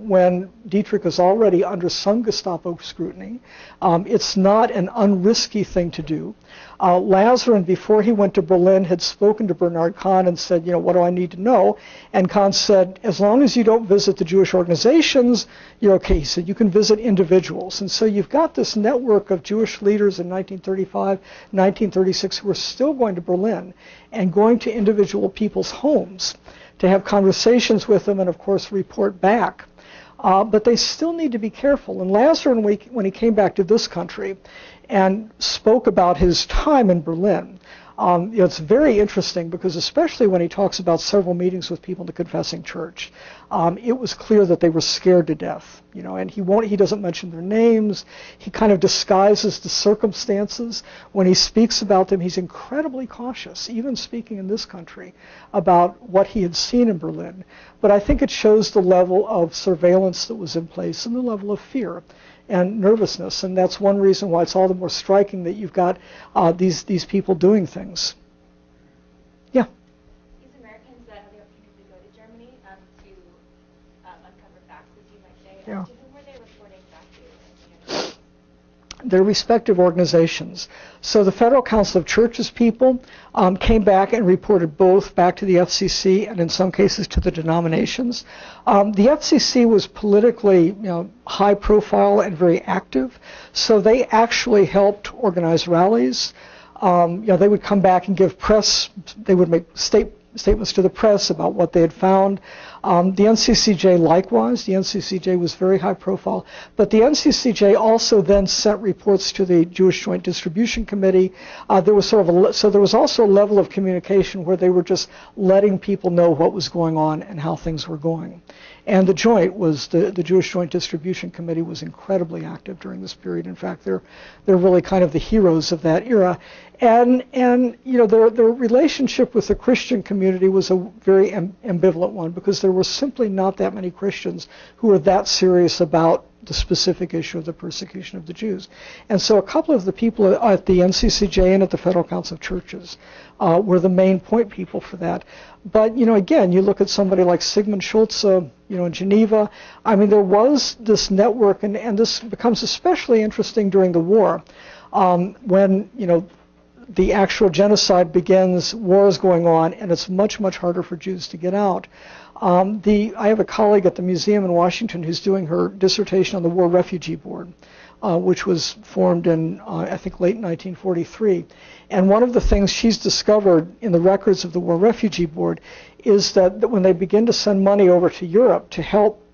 when Dietrich is already under some Gestapo scrutiny. It's not an unrisky thing to do. Lazarin, before he went to Berlin, had spoken to Bernard Kahn and said, what do I need to know? And Kahn said, as long as you don't visit the Jewish organizations, you're okay. He said, you can visit individuals. And so you've got this network of Jewish leaders in 1935, 1936 who are still going to Berlin and going to individual people's homes to have conversations with them and, of course, report back. But they still need to be careful. And Lazarin, when he came back to this country and spoke about his time in Berlin, it's very interesting, because especially when he talks about several meetings with people in the Confessing Church, it was clear that they were scared to death. And he doesn't mention their names. He kind of disguises the circumstances. When he speaks about them, he's incredibly cautious, even speaking in this country, about what he had seen in Berlin. But I think it shows the level of surveillance that was in place and the level of fear and nervousness, and that's one reason why it's all the more striking that you've got these people doing things. Yeah? These Americans that had the opportunity to go to Germany to uncover facts, as you might say, Yeah. to whom were they reporting back to? Their respective organizations. So the Federal Council of Churches people came back and reported both back to the FCC and in some cases to the denominations. The FCC was politically high profile and very active, so they actually helped organize rallies. They would come back and give press, they would make statements to the press about what they had found. The NCCJ likewise. The NCCJ was very high profile. But the NCCJ also then sent reports to the Jewish Joint Distribution Committee. There was so there was also a level of communication where they were just letting people know what was going on and how things were going. And the the Jewish Joint Distribution Committee was incredibly active during this period. In fact, they're really kind of the heroes of that era. And their relationship with the Christian community was a very ambivalent one, because there were simply not that many Christians who were that serious about the specific issue of the persecution of the Jews. And so a couple of the people at the NCCJ and at the Federal Council of Churches were the main point people for that. But, again, you look at somebody like Sigmund Schultz, in Geneva. I mean, there was this network, and this becomes especially interesting during the war, when, the actual genocide begins, war is going on, and it's much, much harder for Jews to get out. I have a colleague at the museum in Washington who's doing her dissertation on the War Refugee Board, which was formed in, I think, late 1943. And one of the things she's discovered in the records of the War Refugee Board is that when they begin to send money over to Europe to help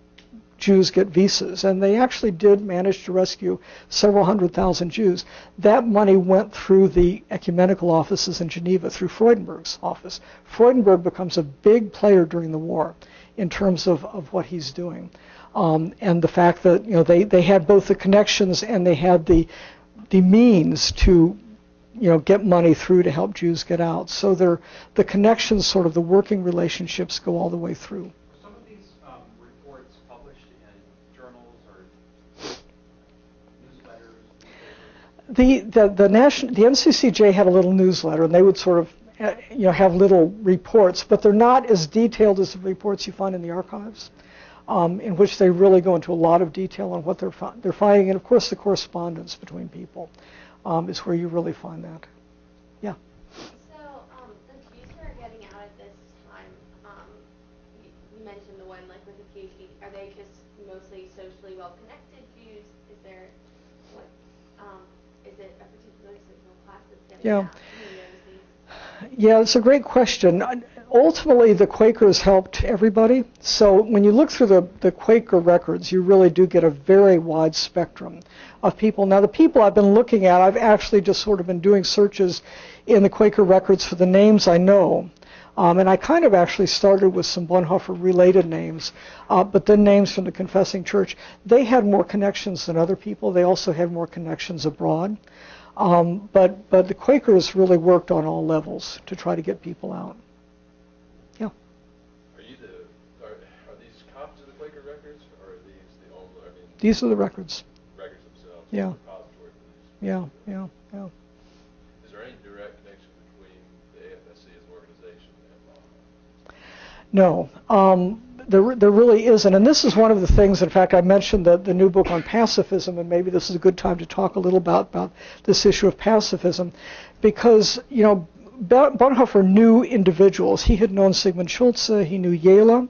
Jews get visas, and they actually did manage to rescue several 100,000 Jews, that money went through the ecumenical offices in Geneva, through Freudenberg's office. Freudenberg becomes a big player during the war in terms of what he's doing. And the fact that they had both the connections and they had the means to get money through to help Jews get out. So the connections, sort of the working relationships, go all the way through. Are some of these reports published in journals or newsletters? The NCCJ had a little newsletter, and they would sort of have little reports, but they're not as detailed as the reports you find in the archives. In which they really go into a lot of detail on what they're finding, and of course the correspondence between people is where you really find that. Yeah. So the Jews who are getting out at this time, you mentioned the one like with a PhD. Are they just mostly socially well-connected Jews? Is there is it a particular social class that's getting out? Yeah, it's a great question. Ultimately, the Quakers helped everybody. So when you look through the Quaker records, you really do get a very wide spectrum of people. Now, the people I've been looking at, I've actually just sort of been doing searches in the Quaker records for the names I know. And I kind of actually started with some Bonhoeffer-related names, but then names from the Confessing Church. They had more connections than other people. They also had more connections abroad. But the Quakers really worked on all levels to try to get people out. Yeah. Are these copies of the Quaker records, or are these the old? These are the records. Records themselves. Yeah. The repository for these. Yeah. Is there any direct connection between the AFSC as an organization and No. There really isn't, and this is one of the things. In fact, I mentioned the new book on pacifism, and maybe this is a good time to talk a little about this issue of pacifism, because Bonhoeffer knew individuals. He had known Sigmund Schulze, he knew Jela,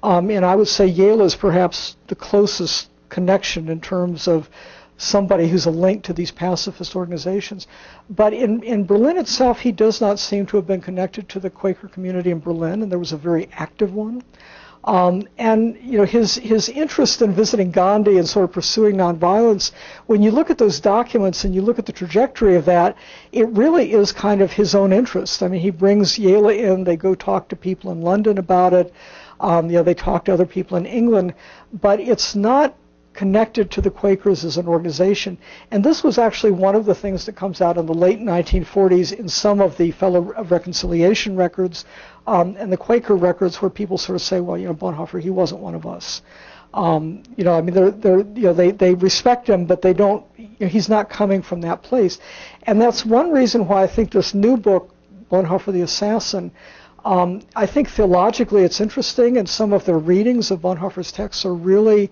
and I would say Jela is perhaps the closest connection in terms of somebody who's a link to these pacifist organizations. But in Berlin itself, he does not seem to have been connected to the Quaker community in Berlin, and there was a very active one. And his interest in visiting Gandhi and sort of pursuing nonviolence, when you look at those documents and you look at the trajectory of that, it really is kind of his own interest. I mean, he brings Jela in, they go talk to people in London about it, they talk to other people in England, but it's not connected to the Quakers as an organization. And this was actually one of the things that comes out in the late 1940s in some of the Fellow of Reconciliation records and the Quaker records, where people sort of say, well, Bonhoeffer, he wasn't one of us. They respect him, but they don't. He's not coming from that place, and that's one reason why I think this new book, Bonhoeffer the Assassin, I think theologically it's interesting, and some of the readings of Bonhoeffer's texts are really,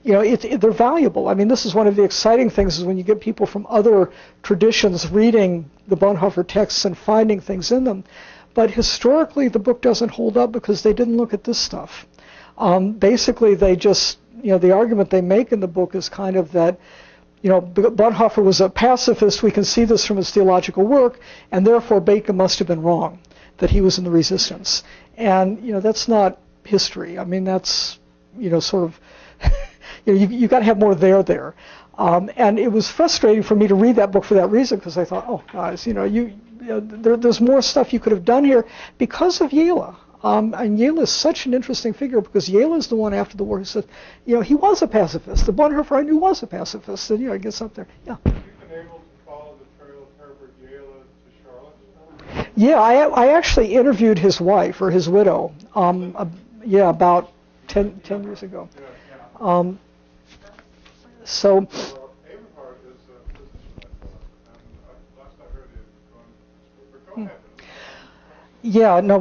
they're valuable. I mean, this is one of the exciting things, is when you get people from other traditions reading the Bonhoeffer texts and finding things in them. But historically, the book doesn't hold up because they didn't look at this stuff. Basically, they just, the argument they make in the book is kind of that, Bonhoeffer was a pacifist. We can see this from his theological work, and therefore Bacon must have been wrong, that he was in the resistance. And, that's not history. I mean, that's, sort of, you've got to have more there. And it was frustrating for me to read that book for that reason, because I thought, oh, guys, there's more stuff you could have done here because of Jela. And Jela is such an interesting figure, because Jela is the one after the war who said, he was a pacifist. The Bonhoeffer I knew was a pacifist, and it gets up there. Yeah. Have you been able to follow the trail of Herbert Jela to Charlottesville? Yeah, I actually interviewed his wife, or his widow, about 10 years ago. Yeah. So. Well, Aberhart is a businessman, and last I heard he was going to. Yeah, no,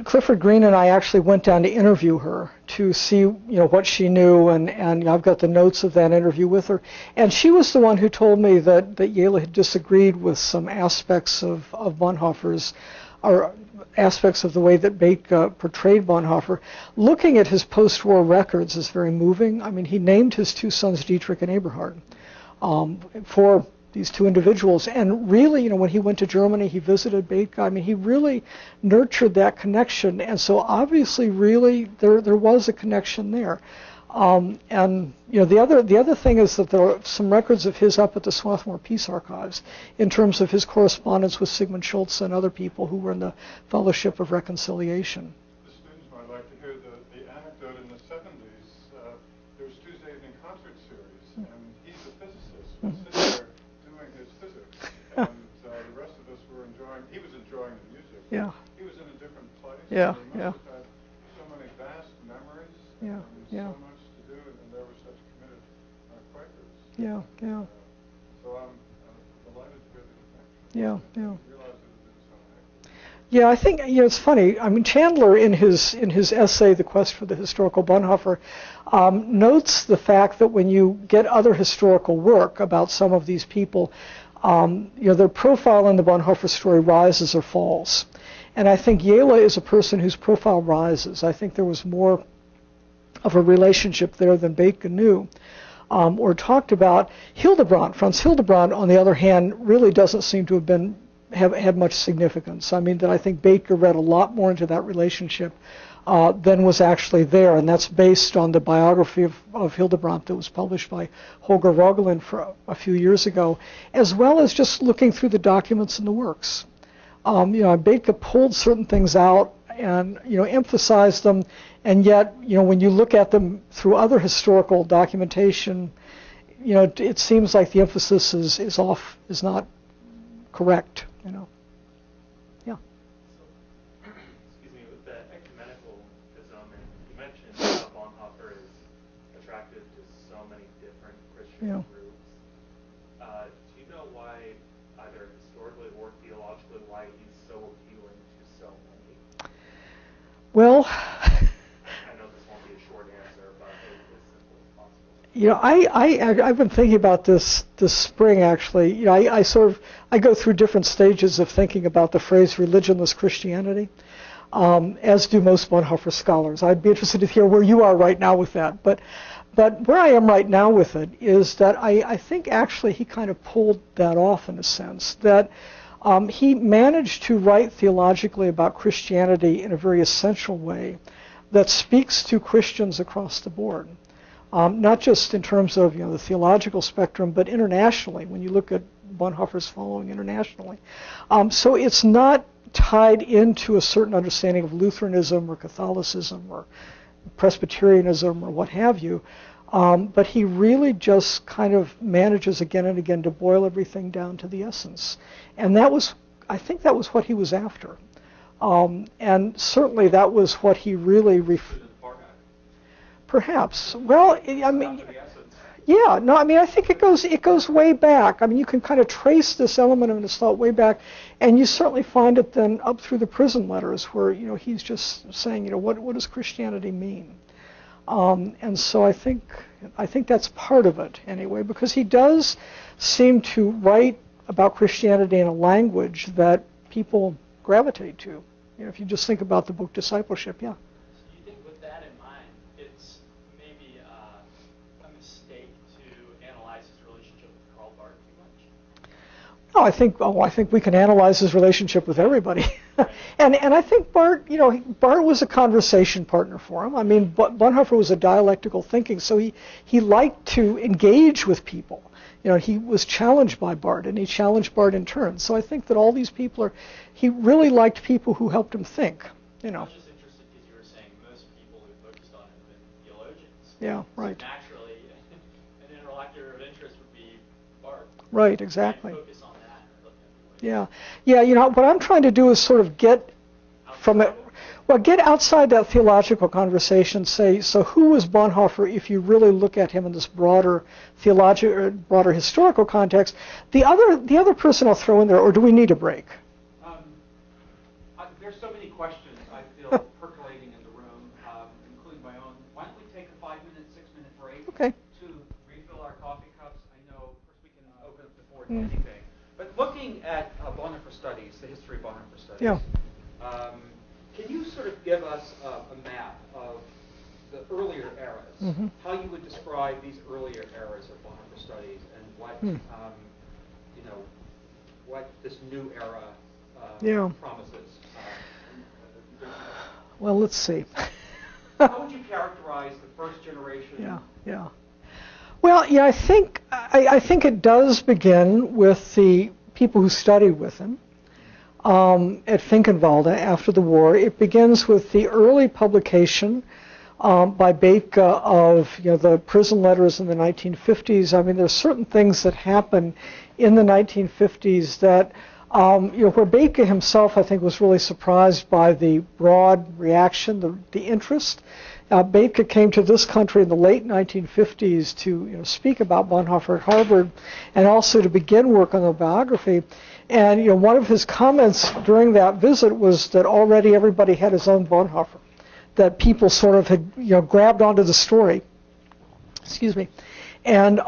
Clifford Green and I actually went down to interview her to see, what she knew, and I've got the notes of that interview with her. And she was the one who told me that Jela had disagreed with some aspects of Bonhoeffer's, or aspects of the way that Bake portrayed Bonhoeffer. Looking at his post-war records is very moving. I mean, he named his two sons Dietrich and Eberhard for these two individuals. And really, when he went to Germany, he visited Bake. I mean, he really nurtured that connection. And so obviously, really, there was a connection there. And the other thing is that there are some records of his up at the Swarthmore Peace Archives in terms of his correspondence with Sigmund Schultz and other people who were in the Fellowship of Reconciliation. The students might like to hear the anecdote in the 70s. There was Tuesday evening concert series, and he's a physicist, was sitting there doing his physics, and the rest of us were enjoying. He was enjoying the music. Yeah. He was in a different place. Yeah. He must have had so many vast memories. Yeah. And Yeah. so much to do, and there were such committed Quakers. Yeah. Yeah. So I'm delighted to hear the connection. Yeah. I Yeah. didn't realize it had been so active. Yeah, I think it's funny. I mean, Chandler in his essay, "The Quest for the Historical Bonhoeffer," notes the fact that when you get other historical work about some of these people, their profile in the Bonhoeffer story rises or falls. And I think Jela is a person whose profile rises. I think there was more of a relationship there than Bake knew or talked about. Franz Hildebrand, on the other hand, really doesn't seem to have had much significance. I mean, that I think Baker read a lot more into that relationship than was actually there, and that's based on the biography of Hildebrand that was published by Holger Rogelin for a few years ago, as well as just looking through the documents and the works. Baker pulled certain things out and emphasized them, and yet when you look at them through other historical documentation, it seems like the emphasis is off, is not correct. Yeah. So, excuse me, with the ecumenicalism, and you mentioned how Bonhoeffer is attracted to so many different Christian Yeah. groups. Do you know why, either historically or theologically, why he's so appealing to so many? Well, I know this won't be a short answer, but as simple as possible. I've been thinking about this spring, actually. I go through different stages of thinking about the phrase religionless Christianity, as do most Bonhoeffer scholars. I'd be interested to hear where you are right now with that. But where I am right now with it is that I think actually he kind of pulled that off in a sense, that he managed to write theologically about Christianity in a very essential way that speaks to Christians across the board. Not just in terms of the theological spectrum, but internationally, when you look at Bonhoeffer's following internationally. So it's not tied into a certain understanding of Lutheranism or Catholicism or Presbyterianism or what have you, but he really just kind of manages again and again to boil everything down to the essence. And I think that was what he was after. And certainly that was what he really perhaps. Well, I mean, yeah, no, I mean, I think it goes way back. I mean, you can kind of trace this element of his thought way back, and you certainly find it then up through the prison letters, where he's just saying, what does Christianity mean? And so I think that's part of it anyway, because he does seem to write about Christianity in a language that people gravitate to. If you just think about the book Discipleship, yeah. So you think with that in mind, it's maybe a mistake to analyze his relationship with Karl Barth too much? No, I think we can analyze his relationship with everybody. and I think Barth was a conversation partner for him. I mean, Bonhoeffer was a dialectical thinking, so he liked to engage with people. He was challenged by Barth, and he challenged Barth in turn. So I think that all these people he really liked people who helped him think. I was just interested because you were saying most people who focused on him have been theologians. Yeah, right. So naturally, an interlocutor of interest would be Barth. Right, exactly. And focus on that. Or look at Yeah, what I'm trying to do is sort of get from it. Well, get outside that theological conversation. Say, so who was Bonhoeffer if you really look at him in this broader broader historical context? The other person I'll throw in there, or do we need a break? There's so many questions I feel percolating in the room, including my own studies, the history of Bonhoeffer studies. Yeah. Can you sort of give us a map of the earlier eras, how you would describe these earlier eras of Bonhoeffer studies and what, what this new era promises? Well, let's see. How would you characterize the first generation? Yeah. Well, yeah, I think it does begin with the people who studied with him at Finkenwalde after the war. It begins with the early publication by Bethge of the prison letters in the 1950s. I mean, there's certain things that happen in the 1950s that where Bethge himself, I think, was really surprised by the broad reaction, the interest. Bethge came to this country in the late 1950s to speak about Bonhoeffer at Harvard and also to begin work on the biography. And one of his comments during that visit was that already everybody had his own Bonhoeffer, that people sort of had grabbed onto the story. Excuse me. And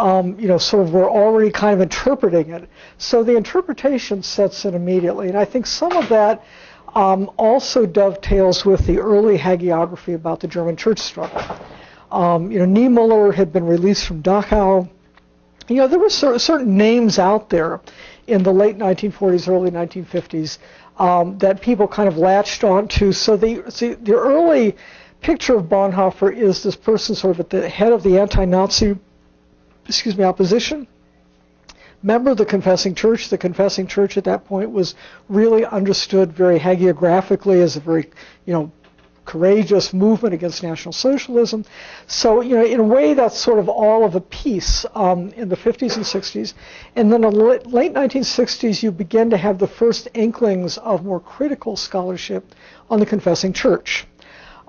sort of were already kind of interpreting it. So the interpretation sets in immediately. And I think some of that also dovetails with the early hagiography about the German church struggle. Niemöller had been released from Dachau. There were certain names out there in the late 1940s, early 1950s that people kind of latched onto. So the early picture of Bonhoeffer is this person sort of at the head of the anti-Nazi opposition, member of the Confessing Church. The Confessing Church at that point was really understood very hagiographically as a very, courageous movement against National Socialism. So, in a way, that's sort of all of a piece in the 50s and 60s. And then in the late 1960s, you begin to have the first inklings of more critical scholarship on the Confessing Church.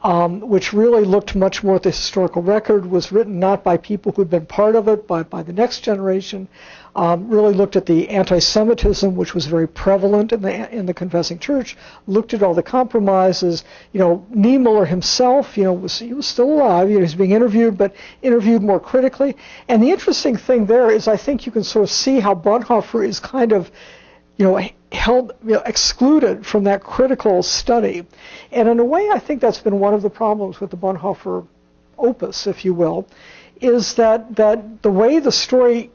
Which really looked much more at the historical record, was written not by people who had been part of it, but by the next generation, really looked at the anti-Semitism, which was very prevalent in the Confessing Church, looked at all the compromises. Niemöller himself, he was still alive, he was being interviewed, but interviewed more critically. And the interesting thing there is I think you can sort of see how Bonhoeffer is kind of held, excluded from that critical study. And in a way, I think that's been one of the problems with the Bonhoeffer opus, if you will, is that the way the story,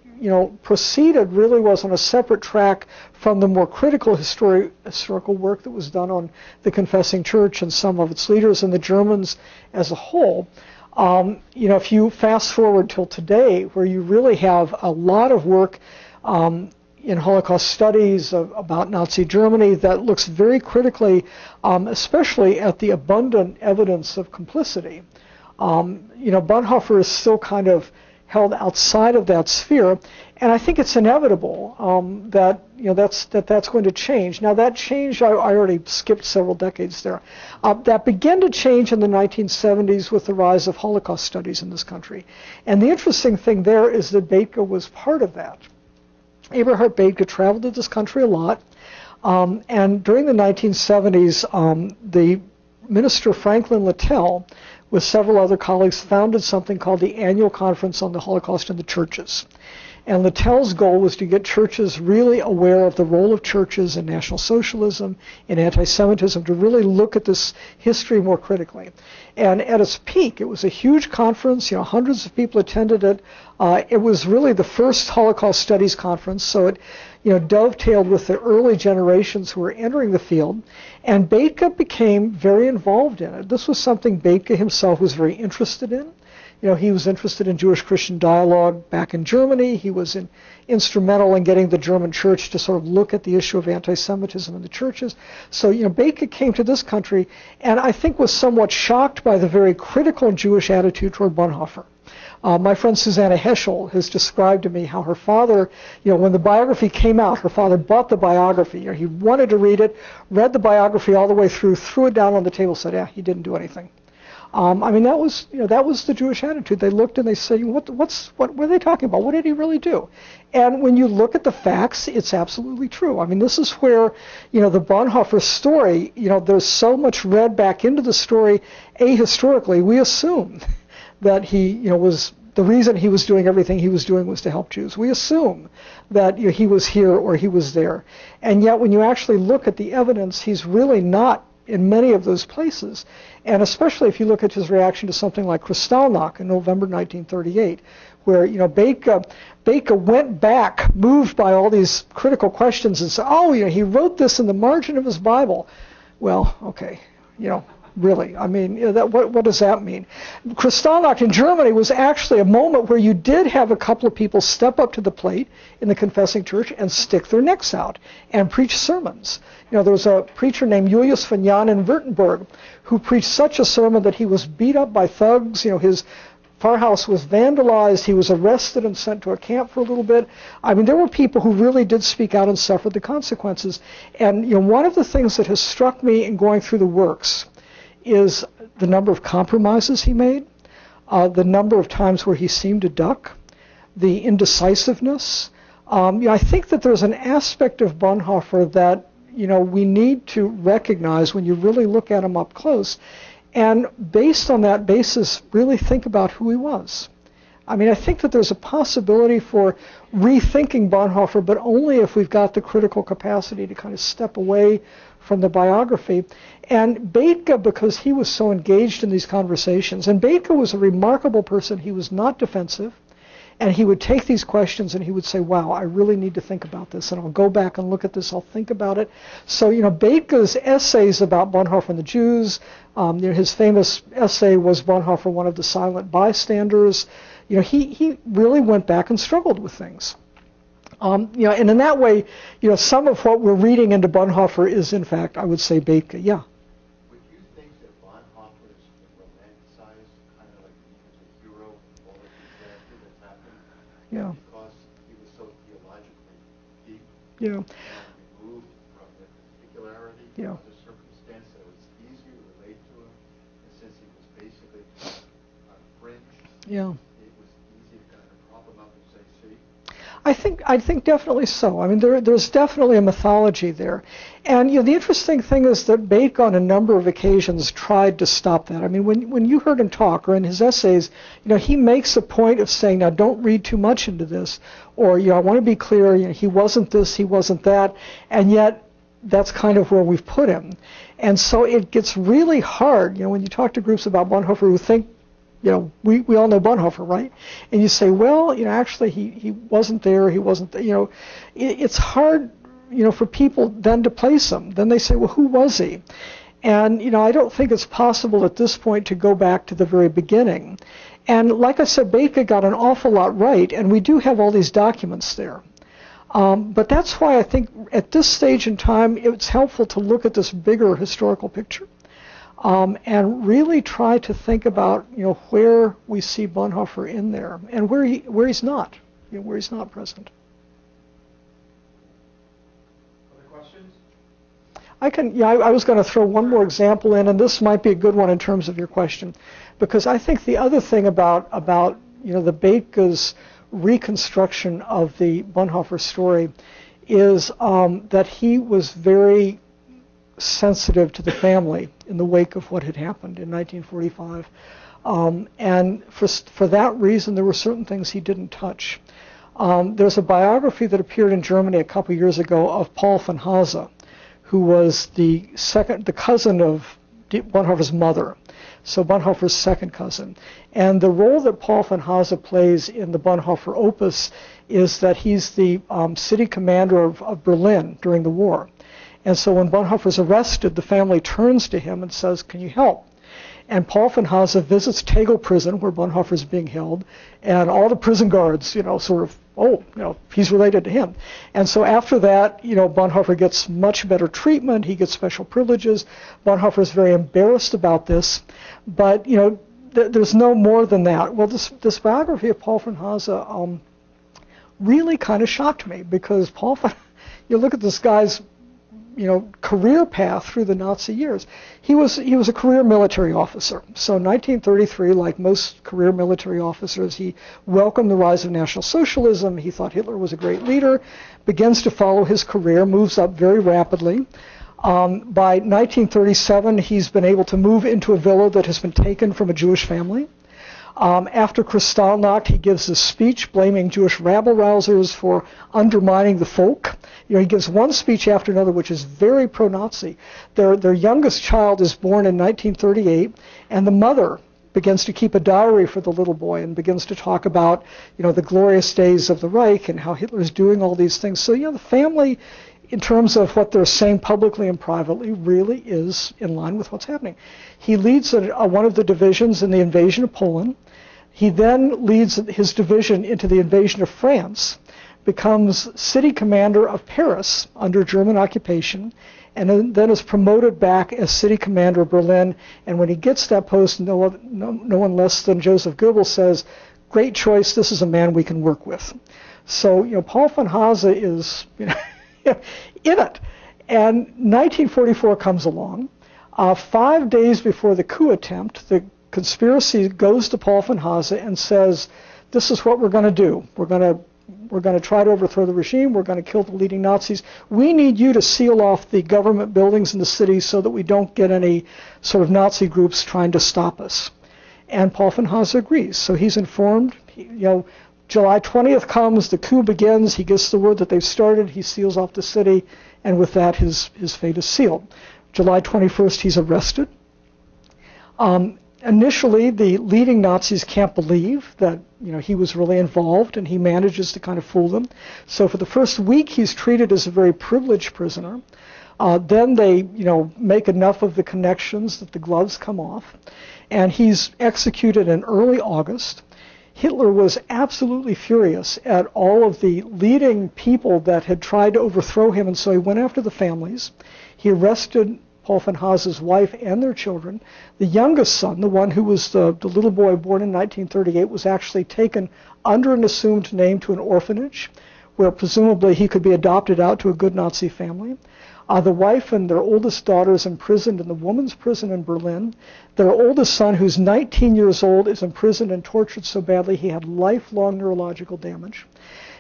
proceeded really was on a separate track from the more critical historical work that was done on the Confessing Church and some of its leaders and the Germans as a whole. If you fast forward till today, where you really have a lot of work in Holocaust studies about Nazi Germany that looks very critically, especially at the abundant evidence of complicity. Bonhoeffer is still kind of held outside of that sphere, and I think it's inevitable that's going to change. Now that change, I already skipped several decades there. That began to change in the 1970s with the rise of Holocaust studies in this country, and the interesting thing there is that Bethge was part of that. Eberhard Bethge traveled to this country a lot, and during the 1970s, the minister Franklin Littell, with several other colleagues, founded something called the Annual Conference on the Holocaust in the Churches. And Littell's goal was to get churches really aware of the role of churches in National Socialism, in anti-Semitism, to really look at this history more critically. And at its peak, it was a huge conference. Hundreds of people attended it. It was really the first Holocaust Studies conference, so it dovetailed with the early generations who were entering the field. And Bethge became very involved in it. This was something Bethge himself was very interested in. He was interested in Jewish-Christian dialogue back in Germany. He was instrumental in getting the German church to sort of look at the issue of anti-Semitism in the churches. So, Bethge came to this country and I think was somewhat shocked by the very critical Jewish attitude toward Bonhoeffer. My friend Susanna Heschel has described to me how her father, when the biography came out, her father bought the biography. He wanted to read it, read the biography all the way through, threw it down on the table, said, he didn't do anything. That was the Jewish attitude. They looked and they said, what were they talking about? What did he really do? And when you look at the facts, it's absolutely true. This is where, the Bonhoeffer story, there's so much read back into the story, historically, we assume that he, was the reason he was doing everything he was doing was to help Jews. We assume that he was here or he was there. And yet when you actually look at the evidence, he's really not in many of those places. And especially if you look at his reaction to something like Kristallnacht in November 1938, where Bethge went back, moved by all these critical questions, and said, he wrote this in the margin of his Bible. Well, okay, really, I mean, what does that mean? Kristallnacht in Germany was actually a moment where you did have a couple of people step up to the plate in the confessing church and stick their necks out and preach sermons. There was a preacher named Julius von Jahn in Württemberg who preached such a sermon that he was beat up by thugs. His farmhouse was vandalized. He was arrested and sent to a camp for a little bit. I mean, there were people who really did speak out and suffered the consequences. And one of the things that has struck me in going through the works is the number of compromises he made, the number of times where he seemed to duck, the indecisiveness. I think that there's an aspect of Bonhoeffer that we need to recognize when you really look at him up close, and based on that basis, really think about who he was. I mean, I think that there's a possibility for rethinking Bonhoeffer, but only if we've got the critical capacity to kind of step away from the biography. And Bethge, because he was so engaged in these conversations, and Bethge was a remarkable person. He was not defensive, and he would take these questions and he would say, wow, I really need to think about this, and I'll go back and look at this, I'll think about it. So, Bethge's essays about Bonhoeffer and the Jews, his famous essay was Bonhoeffer, one of the silent bystanders. He really went back and struggled with things. And in that way, some of what we're reading into Bonhoeffer is, in fact, I would say Bethge. Yeah. Would you think that Bonhoeffer is romanticized, kind of like he was a hero of all of the disaster that's happened? Yeah. Because he was so theologically deep. Yeah. And removed from the particularity Yeah. of the circumstance, that it was easier to relate to him. And since he was basically on a fringe, Yeah. it was easy to kind of prop him up and say, see? I think definitely so. I mean, there's definitely a mythology there. And the interesting thing is that Bethge on a number of occasions tried to stop that. I mean, when you heard him talk, or in his essays, he makes a point of saying, now don't read too much into this, or I want to be clear, he wasn't this, he wasn't that, and yet that's kind of where we've put him. And so it gets really hard, when you talk to groups about Bonhoeffer who think, we all know Bonhoeffer, right? And you say, well, actually he wasn't there, he wasn't, it's hard, for people then to place him. Then they say, well, who was he? And, I don't think it's possible at this point to go back to the very beginning. And like I said, Bethge got an awful lot right, and we do have all these documents there. But that's why I think at this stage in time, it's helpful to look at this bigger historical picture. And really try to think about, where we see Bonhoeffer in there and where he's not, where he's not present. Other questions? I was going to throw one more example in, and this might be a good one in terms of your question, because I think the other thing about the Bethge's reconstruction of the Bonhoeffer story is that he was very sensitive to the family in the wake of what had happened in 1945. And for that reason, there were certain things he didn't touch. There's a biography that appeared in Germany a couple years ago of Paul Finnhauser, who was the cousin of Bonhoeffer's mother, so Bonhoeffer's second cousin. And the role that Paul Finnhauser plays in the Bonhoeffer opus is that he's the city commander of Berlin during the war. And so when Bonhoeffer's arrested, the family turns to him and says, can you help? And Paul Finnhauser visits Tegel prison, where Bonhoeffer's being held, and all the prison guards, he's related to him. And so after that, Bonhoeffer gets much better treatment, he gets special privileges. Bonhoeffer's very embarrassed about this, but, there's no more than that. Well, this biography of Paul Finnhauser really kind of shocked me, because you look at this guy's career path through the Nazi years. He was a career military officer. So in 1933, like most career military officers, he welcomed the rise of National Socialism. He thought Hitler was a great leader, begins to follow his career, moves up very rapidly. By 1937, he's been able to move into a villa that has been taken from a Jewish family. After Kristallnacht, he gives a speech blaming Jewish rabble-rousers for undermining the folk. He gives one speech after another, which is very pro-Nazi. Their youngest child is born in 1938, and the mother begins to keep a diary for the little boy and begins to talk about, the glorious days of the Reich and how Hitler's doing all these things. So, the family, in terms of what they're saying publicly and privately, really is in line with what's happening. He leads one of the divisions in the invasion of Poland. He then leads his division into the invasion of France, becomes city commander of Paris under German occupation, and then is promoted back as city commander of Berlin. And when he gets that post, no one less than Joseph Goebbels says, "Great choice. This is a man we can work with." So, Paul von Hase is, in it. And 1944 comes along. 5 days before the coup attempt, the conspiracy goes to Paul von Hase and says, "This is what we're going to do. We're going to try to overthrow the regime. We're going to kill the leading Nazis. We need you to seal off the government buildings in the city so that we don't get any sort of Nazi groups trying to stop us." And Paul von Hase agrees. So he's informed. July 20th comes, the coup begins. He gets the word that they've started. He seals off the city, and with that, his fate is sealed. July 21st, he's arrested. Initially, the leading Nazis can't believe that he was really involved, and he manages to kind of fool them. So for the first week, he's treated as a very privileged prisoner. Then they make enough of the connections that the gloves come off, and he's executed in early August. Hitler was absolutely furious at all of the leading people that had tried to overthrow him, and so he went after the families. He arrested Paul von Hase's wife and their children. The youngest son, the one who was the little boy born in 1938, was actually taken under an assumed name to an orphanage, where presumably he could be adopted out to a good Nazi family. The wife and their oldest daughter is imprisoned in the women's prison in Berlin. Their oldest son, who's 19 years old, is imprisoned and tortured so badly he had lifelong neurological damage.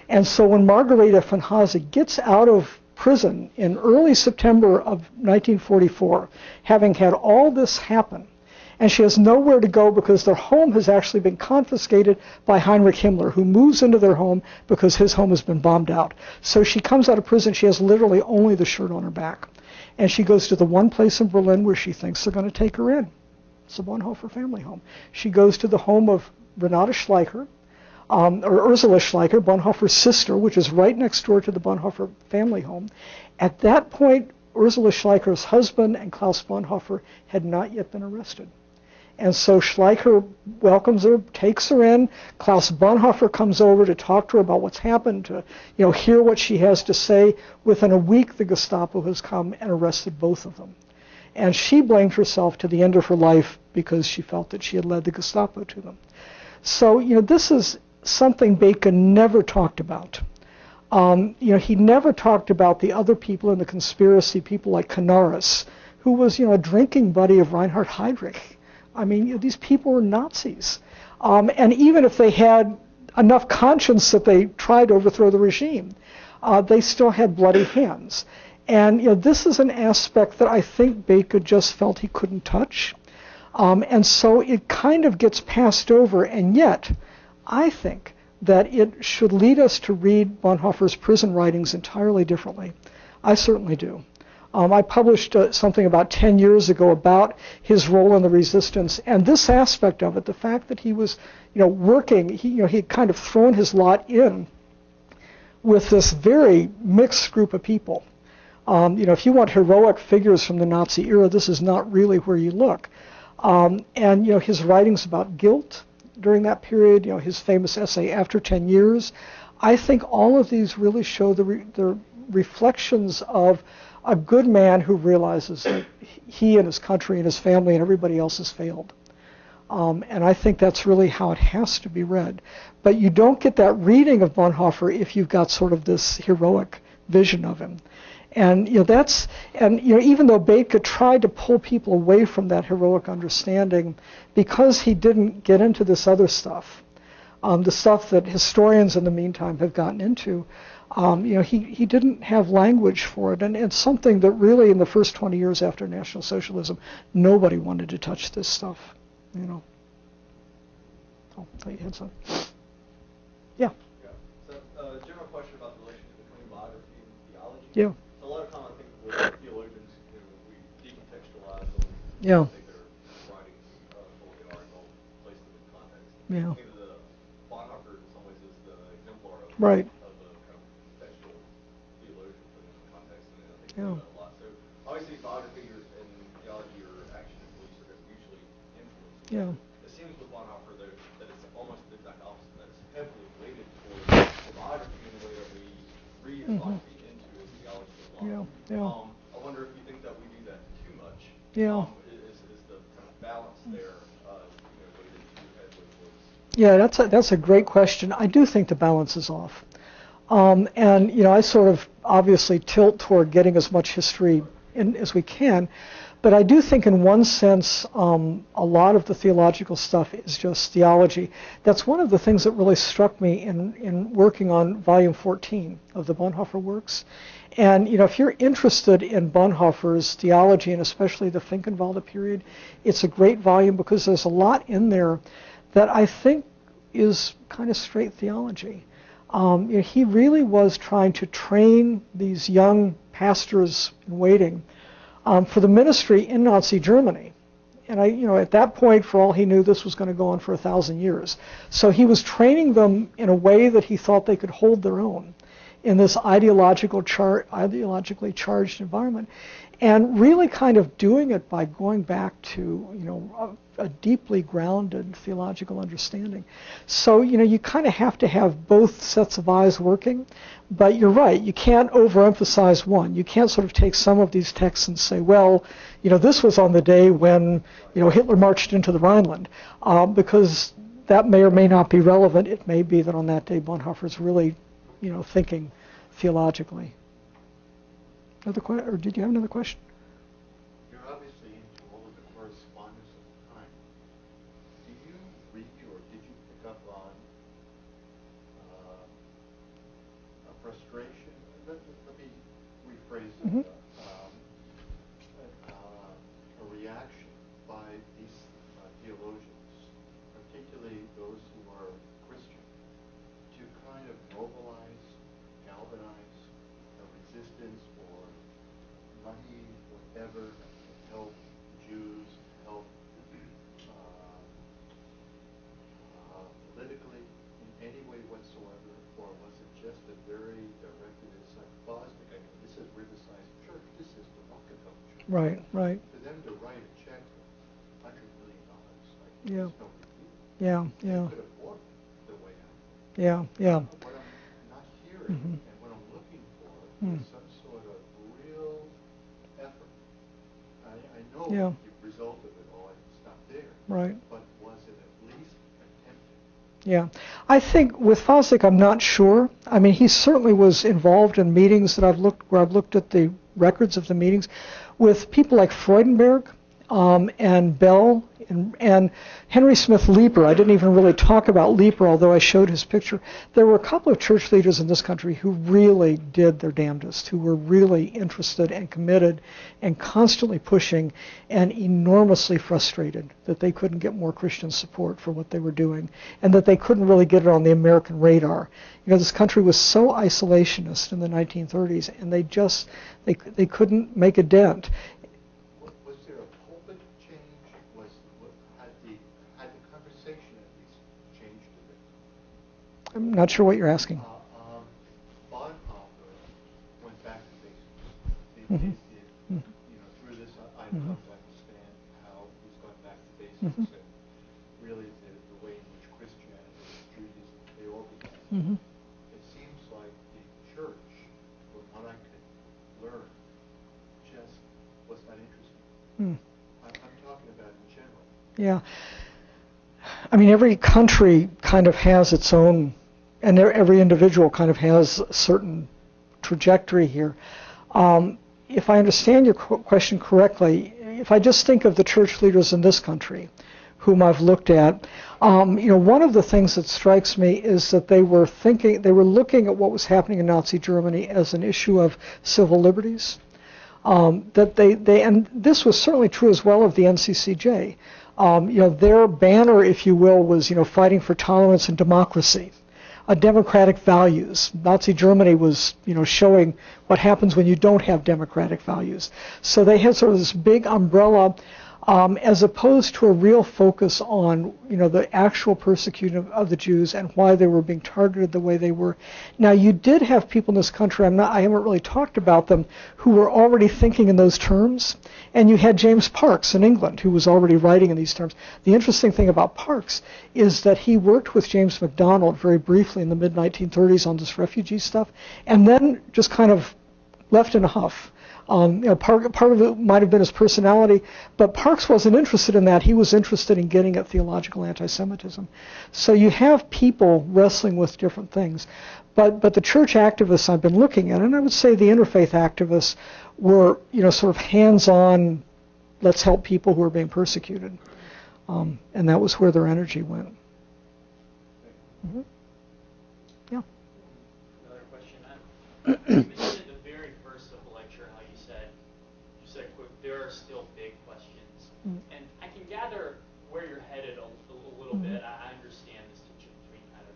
And so when Margareta von Hase gets out of prison in early September of 1944, having had all this happen, and she has nowhere to go because their home has actually been confiscated by Heinrich Himmler, who moves into their home because his home has been bombed out. So she comes out of prison, she has literally only the shirt on her back. And she goes to the one place in Berlin where she thinks they're going to take her in. It's the Bonhoeffer family home. She goes to the home of Renate Schleicher, or Ursula Schleicher, Bonhoeffer's sister, which is right next door to the Bonhoeffer family home. At that point, Ursula Schleicher's husband and Klaus Bonhoeffer had not yet been arrested. And so Schleicher welcomes her, takes her in. Klaus Bonhoeffer comes over to talk to her about what's happened, to hear what she has to say. Within a week, the Gestapo has come and arrested both of them. And she blamed herself to the end of her life because she felt that she had led the Gestapo to them. So, this is something Bacon never talked about. He never talked about the other people in the conspiracy, people like Canaris, who was, a drinking buddy of Reinhard Heydrich. I mean, these people were Nazis. And even if they had enough conscience that they tried to overthrow the regime, they still had bloody hands. And this is an aspect that I think Bacon just felt he couldn't touch. And so it kind of gets passed over, and yet I think that it should lead us to read Bonhoeffer's prison writings entirely differently. I certainly do. I published something about 10 years ago about his role in the resistance, and this aspect of it, the fact that he was, working, he had kind of thrown his lot in with this very mixed group of people. If you want heroic figures from the Nazi era, this is not really where you look. And his writings about guilt during that period, his famous essay After 10 Years, I think all of these really show the reflections of a good man who realizes that he and his country and his family and everybody else has failed. And I think that's really how it has to be read. But you don't get that reading of Bonhoeffer if you've got sort of this heroic vision of him. And even though Bacon tried to pull people away from that heroic understanding, because he didn't get into this other stuff, the stuff that historians in the meantime have gotten into, he didn't have language for it. And it's something that really in the first 20 years after National Socialism, nobody wanted to touch this stuff, Oh, I thought you had some. Yeah. So, general question about the relationship between biography and theology. Yeah. So a lot of time I think with theologians, we decontextualize them. Yeah. Take their writing, pull the article, place them in context. Yeah. I think the Bonhoeffer in some ways is the exemplar of, Right. of a kind of textual theologian putting it in context, and I think Yeah. we do that a lot. So obviously biography and theology or action and beliefs are mutually influenced. Yeah. It seems with Bonhoeffer though that it's almost the exact opposite. That it's heavily weighted towards the biography in the way that we read biography into a theology as well. Yeah. Yeah. I wonder if you think that we do that too much. Yeah. Is the kind of balance there weighted too heavily towards? Yeah, that's a great question. I do think the balance is off. And I sort of obviously tilt toward getting as much history in as we can, but I do think in one sense a lot of the theological stuff is just theology. That's one of the things that really struck me in working on volume 14 of the Bonhoeffer Works. And if you're interested in Bonhoeffer's theology, and especially the Finkenwalde period, it's a great volume because there's a lot in there that I think is kind of straight theology. He really was trying to train these young pastors in waiting for the ministry in Nazi Germany. And at that point, for all he knew, this was going to go on for 1,000 years. So he was training them in a way that he thought they could hold their own in this ideologically charged environment, and really kind of doing it by going back to a deeply grounded theological understanding. So you kind of have to have both sets of eyes working, but you're right, you can't overemphasize one. You can't sort of take some of these texts and say, well, this was on the day when Hitler marched into the Rhineland, because that may or may not be relevant. It may be that on that day Bonhoeffer's really thinking theologically. Or did you have another question? You're obviously into all of the correspondence of the time. Do you read or did you pick up on a frustration? Let me rephrase it. A reaction by these theologians, particularly those who are Christian, to kind of mobilize, galvanize a resistance or money, whatever, to help Jews, help politically in any way whatsoever, or was it just a very directed, it's like Bosniak, I mean, this is Riverside Church, this is the Rockefeller Church. Right. For them to write a check for $100 million, like, Yeah. it's no big deal. Yeah. They could afford the way out. Yeah. What I'm not hearing and what I'm looking for is some sort of real effort. I know the result of it all, it's not there. Right. But was it at least attempted? Yeah. I think with Fosdick, I'm not sure. I mean, he certainly was involved in meetings that I've looked at the records of the meetings with people like Freudenberg and Bell and Henry Smith Leeper. I didn't even really talk about Leeper, although I showed his picture. There were a couple of church leaders in this country who really did their damnedest, who were really interested and committed and constantly pushing and enormously frustrated that they couldn't get more Christian support for what they were doing and that they couldn't really get it on the American radar. This country was so isolationist in the 1930s, and they couldn't make a dent. Was there a pulpit change? Had the conversation at least changed a bit? I'm not sure what you're asking. Bonhoeffer went back to basics. Through this, I've come to understand how he's gone back to basics and really the way in which Christianity and Judaism, they all began. It seems like the church, from what I could learn, just was not interested. I'm talking about in general. Yeah. I mean, every country kind of has its own, and every individual kind of has a certain trajectory here. If I understand your question correctly, if I just think of the church leaders in this country, whom I've looked at, one of the things that strikes me is that they were looking at what was happening in Nazi Germany as an issue of civil liberties. And this was certainly true as well of the NCCJ. Their banner, if you will, was, fighting for tolerance and democracy, democratic values. Nazi Germany was, showing what happens when you don't have democratic values. So they had sort of this big umbrella, as opposed to a real focus on, the actual persecution of the Jews and why they were being targeted the way they were. Now, you did have people in this country, I haven't really talked about them, who were already thinking in those terms. And you had James Parks in England, who was already writing in these terms. The interesting thing about Parks is that he worked with James MacDonald very briefly in the mid-1930s on this refugee stuff, and then just kind of left in a huff. Part of it might have been his personality, but Parks wasn't interested in that. He was interested in getting at theological anti-Semitism. So you have people wrestling with different things. But the church activists I've been looking at, and I would say the interfaith activists, were, sort of hands-on, let's help people who are being persecuted. And that was where their energy went. Mm-hmm. Yeah. Another question. You mentioned at the very first of the lecture how you said, quote, there are still big questions. Mm-hmm. And I can gather where you're headed a little mm-hmm. bit. I understand this tension between kind of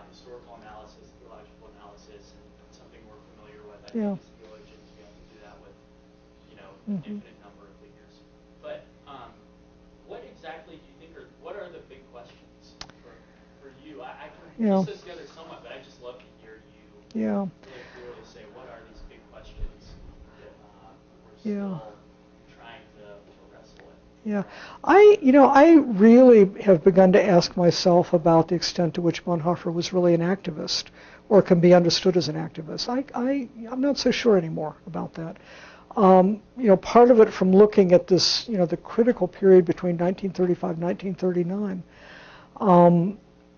historical analysis, theological analysis, and something we're familiar with. I think as theologians, we have to do that with, mm-hmm. infinite number of figures. But what exactly do you think what are the big questions for you? I can piece this together somewhat, but I just love to hear you really clearly say what are these big questions that we're still trying to wrestle with. Yeah, I really have begun to ask myself about the extent to which Bonhoeffer was really an activist, or can be understood as an activist. I'm not so sure anymore about that. Part of it from looking at this, the critical period between 1935 and 1939,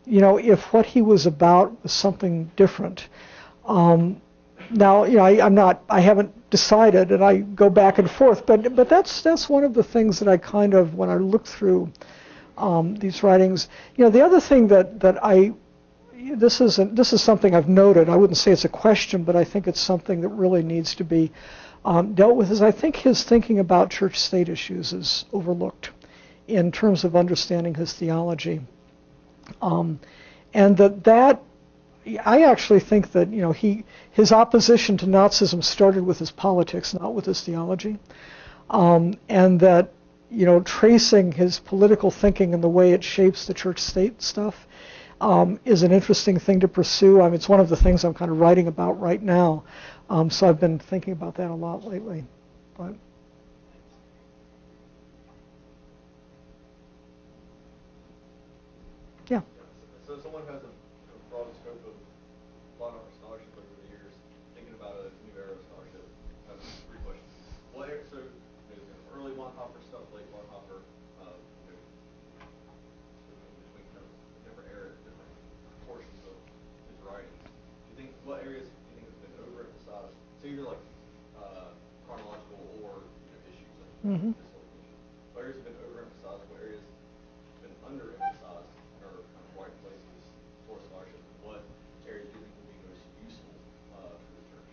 if what he was about was something different. Now, I haven't decided, and I go back and forth, but that's one of the things that I kind of, when I look through these writings, the other thing that this is something I've noted. I wouldn't say it's a question, but I think it's something that really needs to be dealt with. Is I think his thinking about church-state issues is overlooked in terms of understanding his theology, and that I actually think that his opposition to Nazism started with his politics, not with his theology, and that tracing his political thinking and the way it shapes the church-state stuff is an interesting thing to pursue. I mean, it's one of the things I'm kind of writing about right now. So I've been thinking about that a lot lately. But yeah. So someone has a broad scope of Bonhoeffer scholarship over the years, thinking about a new era of scholarship. I have three questions. So there's early Bonhoeffer stuff, late Bonhoeffer, between kind of different eras, different portions of his writings. What areas do you think has been overemphasized? So either like chronological or issues like mm-hmm. this whole issue. What areas have been overemphasized? What areas have been underemphasized or kind of white places for scholarship? What areas do you think will be most useful for the church?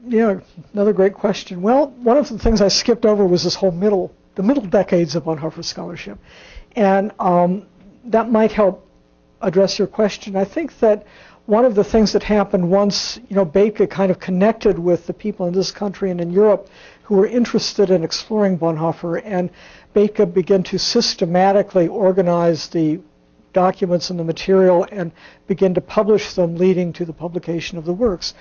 Yeah, another great question. Well, one of the things I skipped over was this whole the middle decades of Bonhoeffer scholarship, and that might help address your question. I think that one of the things that happened once, Bethke kind of connected with the people in this country and in Europe who were interested in exploring Bonhoeffer, and Bethke began to systematically organize the documents and the material and begin to publish them, leading to the publication of the works.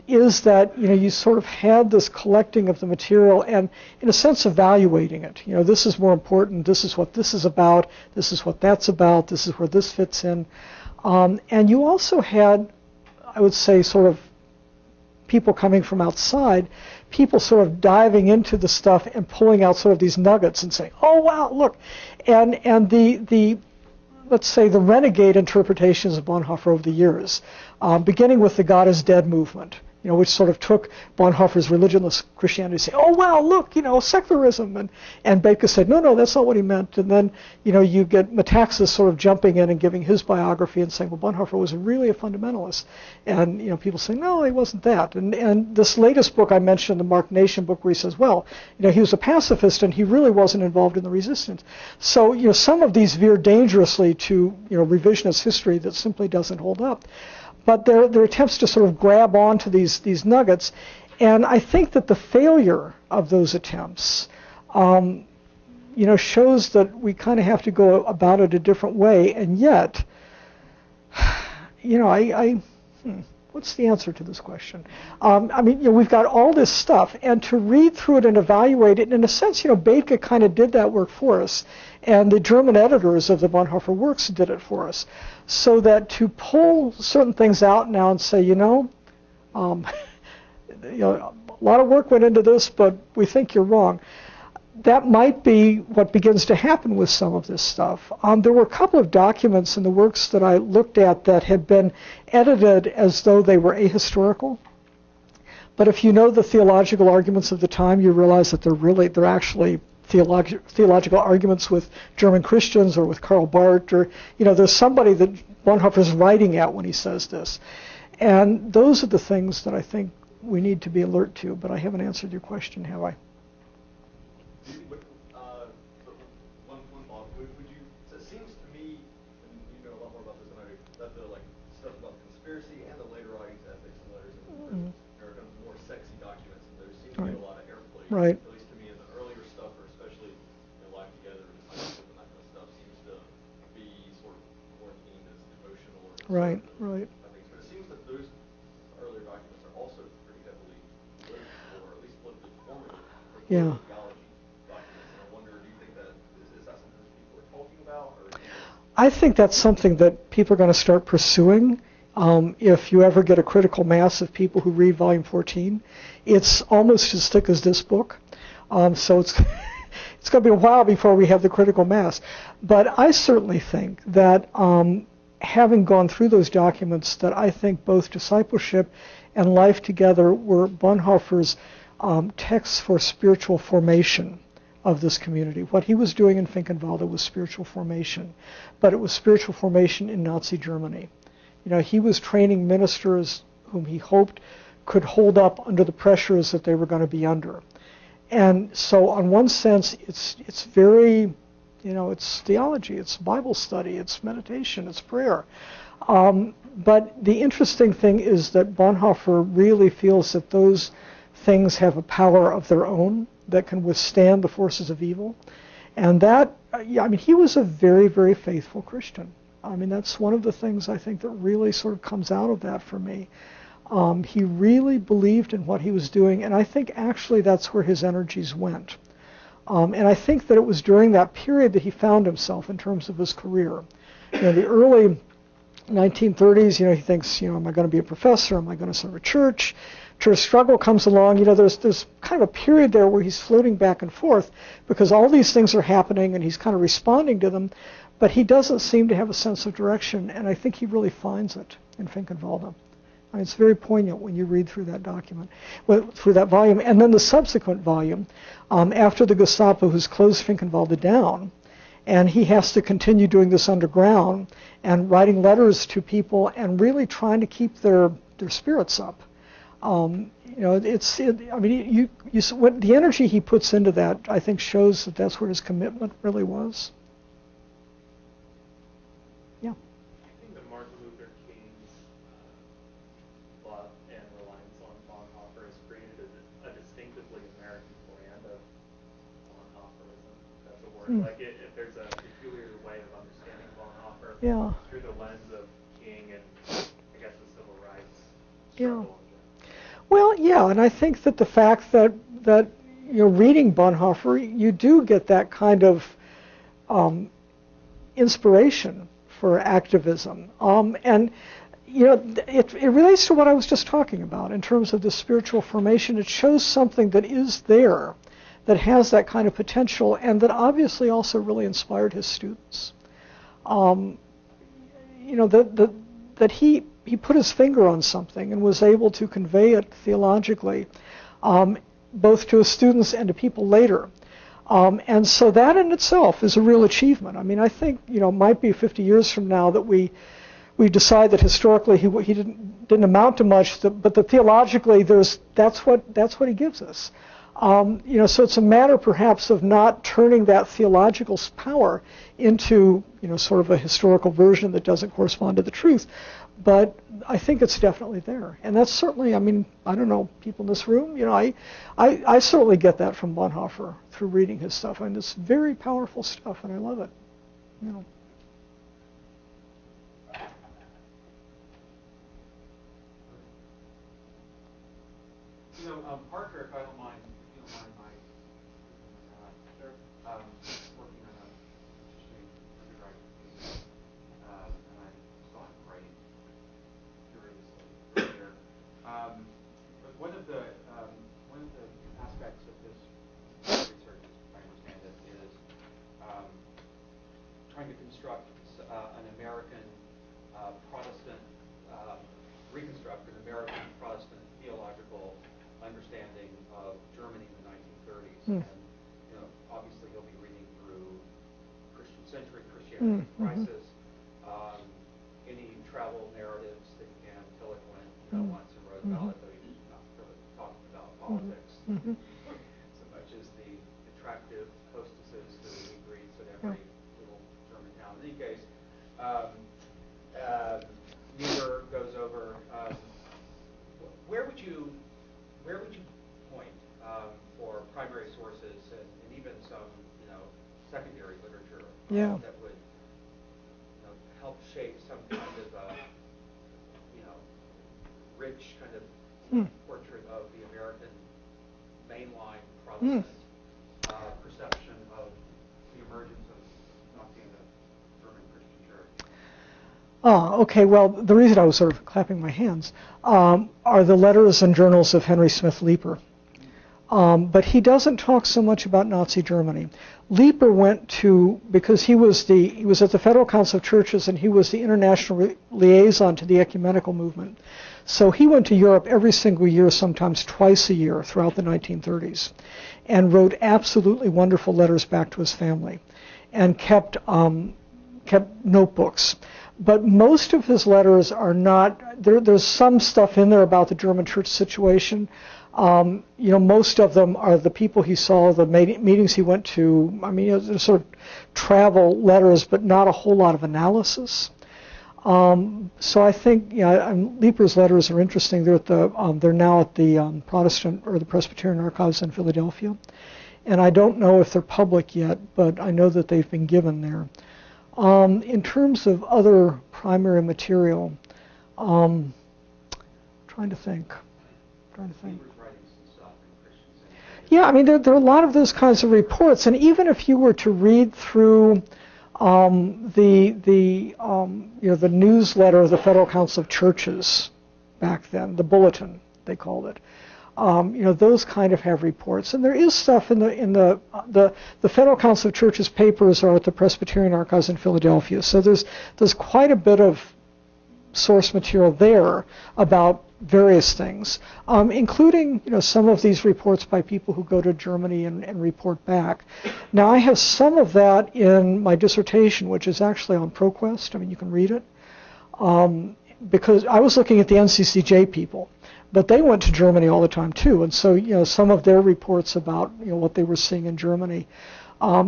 Is that you sort of had this collecting of the material and, in a sense, evaluating it. This is more important. This is what this is about. This is what that's about. This is where this fits in. And you also had, I would say, sort of people coming from outside, people sort of diving into the stuff and pulling out sort of these nuggets and saying, "Oh wow, look," and the let's say the renegade interpretations of Bonhoeffer over the years, beginning with the God is dead movement, which sort of took Bonhoeffer's religionless Christianity, say, oh wow, look, secularism, and Baker said, no, that's not what he meant. And then, you get Metaxas sort of jumping in and giving his biography and saying, well, Bonhoeffer was really a fundamentalist, and people say, no, he wasn't that. And this latest book I mentioned, the Mark Nation book, where he says, well, he was a pacifist and he really wasn't involved in the resistance. So, some of these veer dangerously to, revisionist history that simply doesn't hold up. But there are attempts to sort of grab onto these nuggets, and I think that the failure of those attempts, shows that we kind of have to go about it a different way. And yet, what's the answer to this question? We've got all this stuff, and to read through it and evaluate it, in a sense, Bethke kind of did that work for us, and the German editors of the Bonhoeffer Works did it for us. So that to pull certain things out now and say, a lot of work went into this, but we think you're wrong, that might be what begins to happen with some of this stuff. There were a couple of documents in the works that I looked at that had been edited as though they were ahistorical. But if you know the theological arguments of the time, you realize that they're actually theological arguments with German Christians or with Karl Barth, or there's somebody that Bonhoeffer's writing at when he says this. And those are the things that I think we need to be alert to. But I haven't answered your question, have I? One thought. So it seems to me, and you know a lot more about this than I do, that the stuff about conspiracy and the later writings, ethics and letters, and are kind of more sexy documents, and there seems to be a lot of airplay. Right. At least to me, in the earlier stuff, or especially Life Together, discipleship, and that kind of stuff seems to be sort of more deemed as devotional. Or right. But it seems that those earlier documents are also pretty heavily political, or at least politically formative. Yeah. Theology documents, and I wonder, do you think that is that something that people are talking about, or? I think that's something that people are going to start pursuing. If you ever get a critical mass of people who read Volume 14, it's almost as thick as this book. So it's it's going to be a while before we have the critical mass. But I certainly think that having gone through those documents, that I think both Discipleship and Life Together were Bonhoeffer's texts for spiritual formation of this community. What he was doing in Finkenwalde was spiritual formation, but it was spiritual formation in Nazi Germany. He was training ministers whom he hoped could hold up under the pressures that they were going to be under. And so on one sense, it's very, it's theology, it's Bible study, it's meditation, it's prayer. But the interesting thing is that Bonhoeffer really feels that those things have a power of their own that can withstand the forces of evil. And that, he was a very, very faithful Christian. That's one of the things I think that really sort of comes out of that for me. He really believed in what he was doing, and I think actually that's where his energies went. And I think that it was during that period that he found himself in terms of his career. The early 1930s, he thinks, am I going to be a professor? Am I going to serve a church? Church struggle comes along. There's kind of a period there where he's floating back and forth because all these things are happening and he's kind of responding to them, but he doesn't seem to have a sense of direction, and I think he really finds it in Finkenwalde. It's very poignant when you read through that document, through that volume. And then the subsequent volume, after the Gestapo has closed Finkenwalde down, and he has to continue doing this underground and writing letters to people and really trying to keep their spirits up. The energy he puts into that, I think, shows that that's where his commitment really was. Yeah. I think that Martin Luther King's love and reliance on Bonhoeffer has created a distinctively American brand of Bonhoefferism. That's a word. If there's a peculiar way of understanding Bonhoeffer through the lens of King and, I guess, the civil rights struggle. Well, yeah, and I think that the fact that reading Bonhoeffer, you do get that kind of inspiration for activism. And it relates to what I was just talking about in terms of the spiritual formation. It shows something that is there, that has that kind of potential, and that obviously also really inspired his students. That he put his finger on something and was able to convey it theologically, both to his students and to people later. And so that in itself is a real achievement. I mean, I think, it might be 50 years from now that we decide that historically he didn't amount to much, but that theologically that's what he gives us. So it's a matter perhaps of not turning that theological power into sort of a historical version that doesn't correspond to the truth. But I think it's definitely there, and that's certainly. I mean, I don't know, people in this room. I certainly get that from Bonhoeffer through reading his stuff. I mean, it's very powerful stuff, and I love it. Parker, if I don't mind, my working on a interesting undergraduate thesis, and I still have writing furiously earlier. But one of the aspects of this research, as I understand it, is trying to construct an American Protestant, reconstruct an American Protestant theological understanding of Germany in the 1930s. And obviously you'll be reading through Christian-centric Christianity Crisis, any travel narratives that can Tillich once and wrote about it, though he's not really talking about politics so much as the attractive hostesses who he greets at every little German town. In any case, Niebuhr goes over where would you point for primary sources and even some secondary literature that would help shape some kind of rich kind of portrait of the American mainline Protestant perception of the emergence of Nazi and the German Christian Church? Oh, okay. Well, the reason I was sort of clapping my hands are the letters and journals of Henry Smith Leeper. But he doesn't talk so much about Nazi Germany. Leeper went to, because he was at the Federal Council of Churches and he was the international liaison to the ecumenical movement. So he went to Europe every single year, sometimes twice a year throughout the 1930s, and wrote absolutely wonderful letters back to his family, and kept notebooks. But most of his letters are not. There's some stuff in there about the German church situation. Most of them are the people he saw, the meetings he went to. I mean, they're sort of travel letters, but not a whole lot of analysis. So I think Leeper's letters are interesting. They're now at the Protestant or the Presbyterian Archives in Philadelphia, and I don't know if they're public yet, but I know that they've been given there. In terms of other primary material, trying to think. Yeah, I mean there are a lot of those kinds of reports, and even if you were to read through the newsletter of the Federal Council of Churches back then, the bulletin they called it, those kind of have reports, and there is stuff in the Federal Council of Churches papers are at the Presbyterian Archives in Philadelphia, so there's quite a bit of source material there about various things, including some of these reports by people who go to Germany and report back. Now I have some of that in my dissertation, which is actually on ProQuest. I mean, you can read it, because I was looking at the NCCJ people, but they went to Germany all the time too, and so some of their reports about what they were seeing in Germany.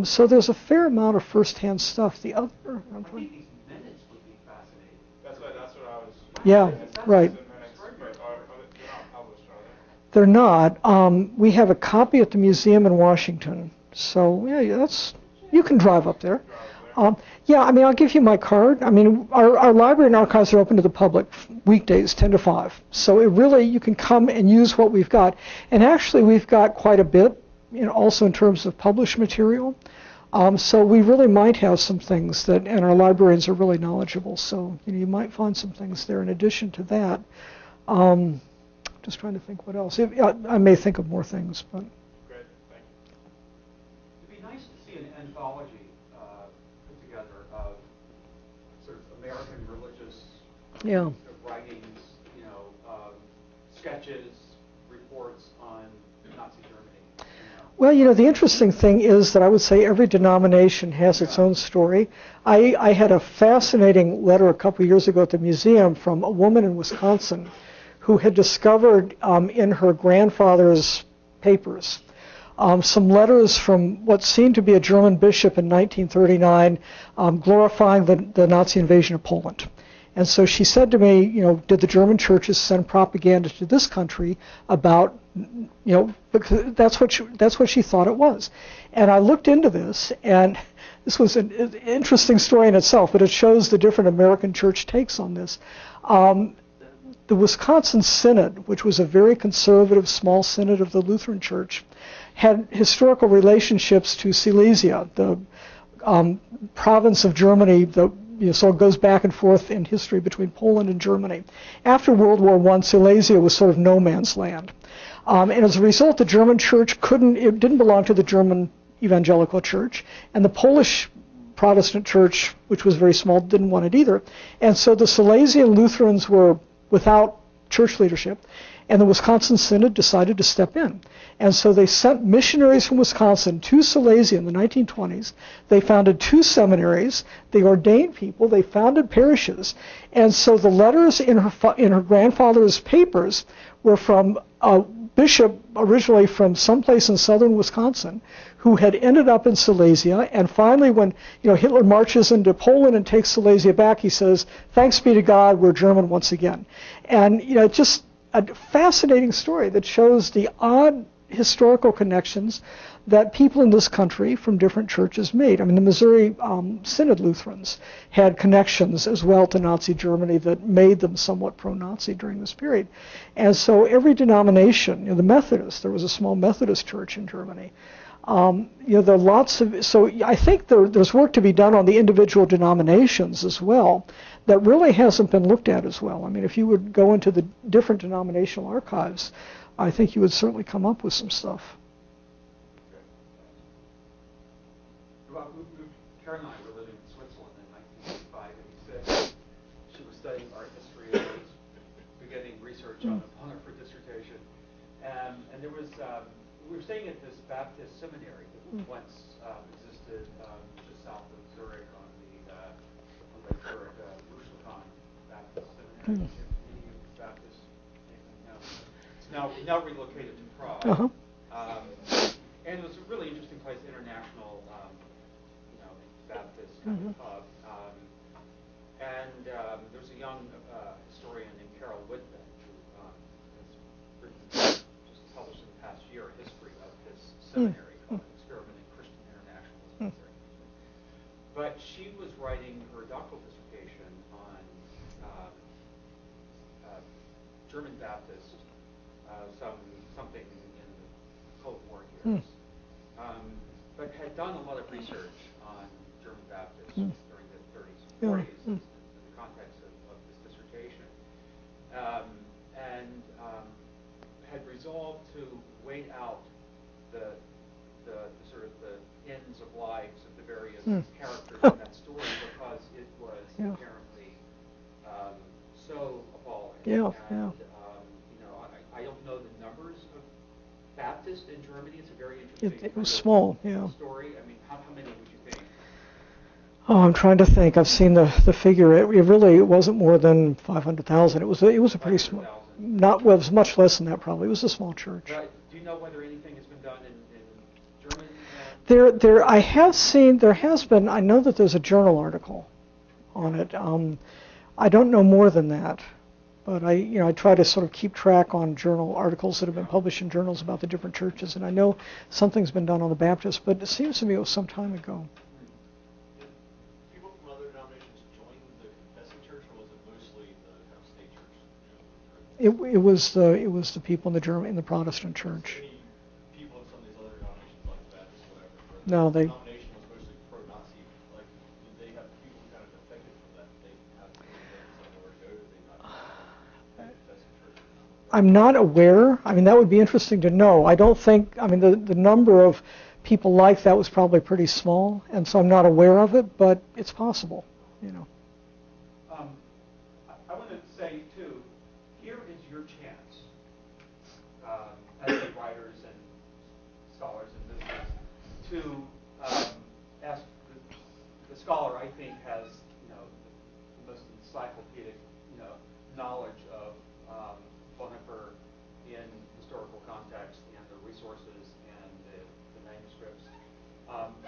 So there's a fair amount of first-hand stuff. The other, I think these minutes would be fascinating. That's what I was. Yeah, right. They're not. We have a copy at the museum in Washington. So yeah, you can drive up there. Yeah, I mean, I'll give you my card. I mean, our library and archives are open to the public weekdays, 10 to 5. So you can come and use what we've got. And actually, we've got quite a bit, also in terms of published material. So we really might have some things and our librarians are really knowledgeable. So you might find some things there in addition to that. Just trying to think what else. I may think of more things, but. Great, thank you. It'd be nice to see an anthology put together of sort of American religious writing sketches, reports on Nazi Germany? Well, the interesting thing is that I would say every denomination has its own story. I had a fascinating letter a couple of years ago at the museum from a woman in Wisconsin who had discovered in her grandfather's papers some letters from what seemed to be a German bishop in 1939 glorifying the Nazi invasion of Poland. And so she said to me, did the German churches send propaganda to this country about, because that's what she thought it was. And I looked into this, and this was an interesting story in itself, but it shows the different American church takes on this. The Wisconsin Synod, which was a very conservative small synod of the Lutheran Church, had historical relationships to Silesia, the province of Germany, so it goes back and forth in history between Poland and Germany. After World War I, Silesia was sort of no man's land. And as a result, the German church it didn't belong to the German evangelical church, and the Polish Protestant church, which was very small, didn't want it either. And so the Silesian Lutherans were without church leadership, and the Wisconsin Synod decided to step in. And so they sent missionaries from Wisconsin to Silesia in the 1920s. They founded 2 seminaries. They ordained people. They founded parishes. And so the letters in her grandfather's papers were from a bishop originally from someplace in southern Wisconsin who had ended up in Silesia. And finally, when Hitler marches into Poland and takes Silesia back, he says, "Thanks be to God, we're German once again." And just a fascinating story that shows the odd historical connections that people in this country from different churches made. I mean, the Missouri Synod Lutherans had connections as well to Nazi Germany that made them somewhat pro-Nazi during this period. And so every denomination, the Methodists, there was a small Methodist church in Germany. There are lots of, so I think there's work to be done on the individual denominations as well that really hasn't been looked at as well. I mean, if you would go into the different denominational archives, I think you would certainly come up with some stuff. Well, Karen and I were living in Switzerland in 1985, and he said she was studying art history and was beginning research on her dissertation. And there was, we were staying at this Baptist seminary that once existed just south of Zurich on Lake Zurich, Baptist Seminary. Baptist, it's now relocated to Prague. And it was a really interesting place, international, Baptist kind of hub. And there was a young historian named Carol Woodman who has written, just published in the past year, a history of this seminary called Experiment in Christian Internationalism. But she was writing her doctoral dissertation on German Baptist, something in the Cold War years, but had done a lot of research on German Baptists during the 30s and 40s in the context of this dissertation, and had resolved to wait out the sort of the ends of lives of the various characters in that story because it was apparently so appalling. I don't know the numbers of Baptists in Germany. It's a very interesting It was small, story. I mean, how many would you think? Oh, I'm trying to think. I've seen the figure. It really wasn't more than 500,000. It was a pretty small. It was much less than that probably. It was a small church. Do you know whether anything has been done in German? I have seen. There has been. I know that there's a journal article on it. I don't know more than that. But I try to sort of keep track on journal articles that have been published in journals about the different churches, and I know something's been done on the Baptists, but it seems to me it was some time ago. Did people from other denominations join the confessing church, or was it mostly the kind of state church? It was the people in the Protestant church. Any people in some of these other denominations, like the Baptists, whatever, No, the denomination was mostly pro-Nazi. Like, did they have people who kind of defected from that? Did they have somewhere to go? Did they not? I'm not aware. I mean, that would be interesting to know. I don't think, the number of people like that was probably pretty small, and so I'm not aware of it, but it's possible, I want to say, too, here is your chance as writers and scholars and visitors, to ask the scholar, I think, has the most encyclopedic knowledge of Bonhoeffer in historical context and the resources and the manuscripts.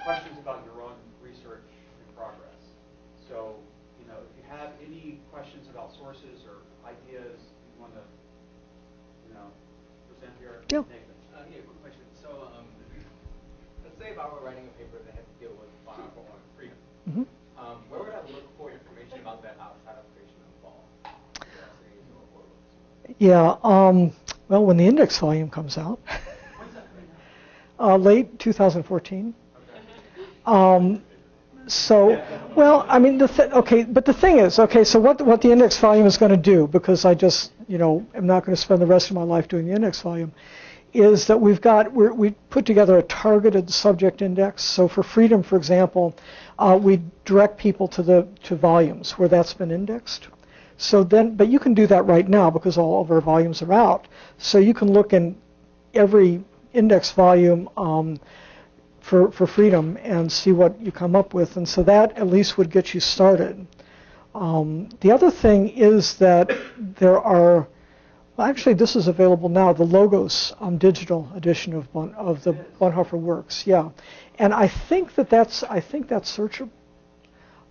Questions about your own research in progress. So, if you have any questions about sources or ideas you want to, present here, Yeah. Nathan. Yeah, quick question. So, let's say if I were writing a paper that had to deal with Bonhoeffer on freedom, where would I look for information about that outside of creation of law? Yeah. Well, when the index volume comes out, late 2014. So, well, I mean, but the thing is, so what the index volume is going to do, because I just, am not going to spend the rest of my life doing the index volume, is that we put together a targeted subject index. So for freedom, for example, we direct people to volumes where that's been indexed. So then, but you can do that right now because all of our volumes are out. So you can look in every index volume for freedom and see what you come up with, and so that at least would get you started. The other thing is that there are, well, actually this is available now, the Logos digital edition of the Bonhoeffer Works, yeah, and I think that's searchable.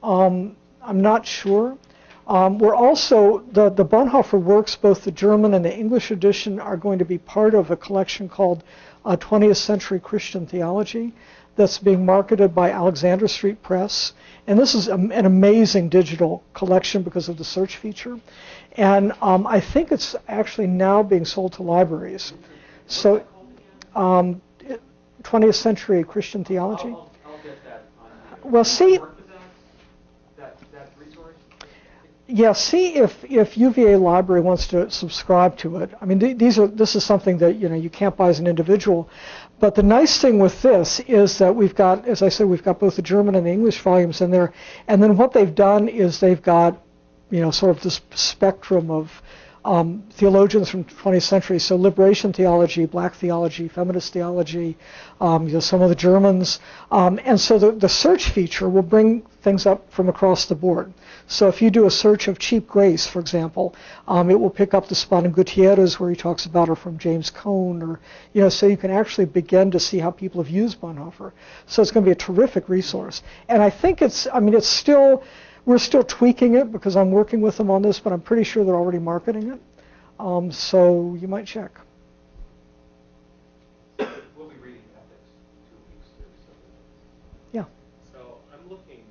I'm not sure. We're also, the Bonhoeffer Works, both the German and the English edition, are going to be part of a collection called 20th Century Christian Theology that's being marketed by Alexander Street Press. And this is an amazing digital collection because of the search feature. And I think it's actually now being sold to libraries. So 20th Century Christian Theology. I'll get that. Well, see... Yeah, see if UVA Library wants to subscribe to it. I mean, this is something that you can't buy as an individual. But the nice thing with this is that we've got, as I said, we've got both the German and the English volumes in there. And then what they've done is they've got, sort of this spectrum of theologians from the 20th century. So liberation theology, black theology, feminist theology, some of the Germans. And so the search feature will bring things up from across the board. So if you do a search of cheap grace, for example, it will pick up the spot in Gutierrez where he talks about her from James Cone, or so you can actually begin to see how people have used Bonhoeffer. So it's going to be a terrific resource. And I think we're still tweaking it because I'm working with them on this, but I'm pretty sure they're already marketing it. So you might check. We'll be reading ethics in 2 weeks too. Yeah. So I'm looking,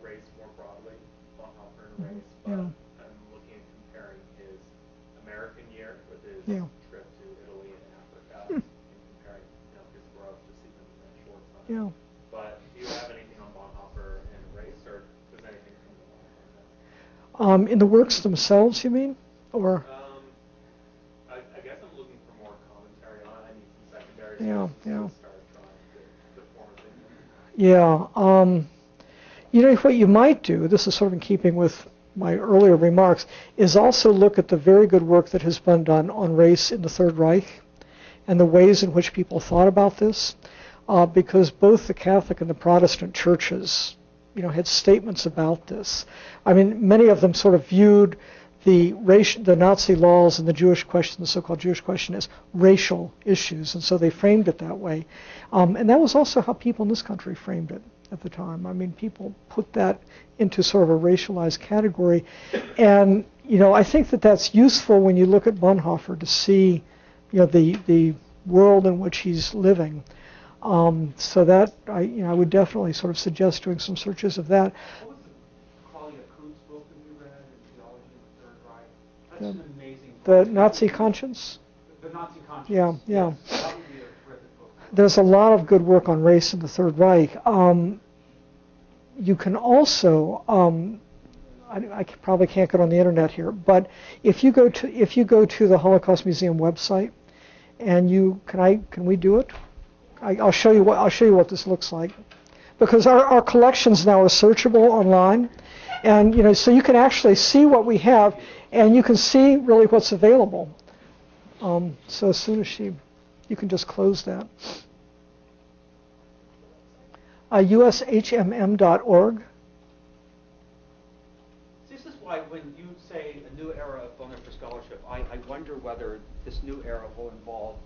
race more broadly, Bonhoeffer and race, but Yeah. I'm looking at comparing his American year with his Yeah. trip to Italy and Africa, and comparing his growth just even in that short time. Yeah. But do you have anything on Bonhoeffer and race, or does anything come to mind? In the works themselves, you mean? Or? I guess I'm looking for more commentary on it. I need some secondary Yeah, sources yeah. to start trying to form a opinion. Yeah. What you might do, this is sort of in keeping with my earlier remarks, is also look at the very good work that has been done on race in the Third Reich and the ways in which people thought about this, because both the Catholic and the Protestant churches, had statements about this. I mean, many of them sort of viewed the Nazi laws and the Jewish question, the so-called Jewish question, as racial issues, and so they framed it that way. And that was also how people in this country framed it at the time. I mean, people put that into sort of a racialized category, and I think that that's useful when you look at Bonhoeffer to see, the world in which he's living. So that I would definitely sort of suggest doing some searches of that. What was the Claudia Kuhn's book that we read in Theology of the Third Reich? That's an amazing book. The Nazi Conscience? The Nazi Conscience. Yeah. Yes, that would be a terrific book. There's a lot of good work on race in the Third Reich. You can also, I probably can't get on the internet here, but if you go to the Holocaust Museum website, and can we do it? I'll show you what this looks like, because our collections now are searchable online, and so you can actually see what we have, and you can see really what's available. So as soon as you can just close that. ushmm.org. This is why when you say a new era of Bonhoeffer scholarship, I wonder whether this new era will involve,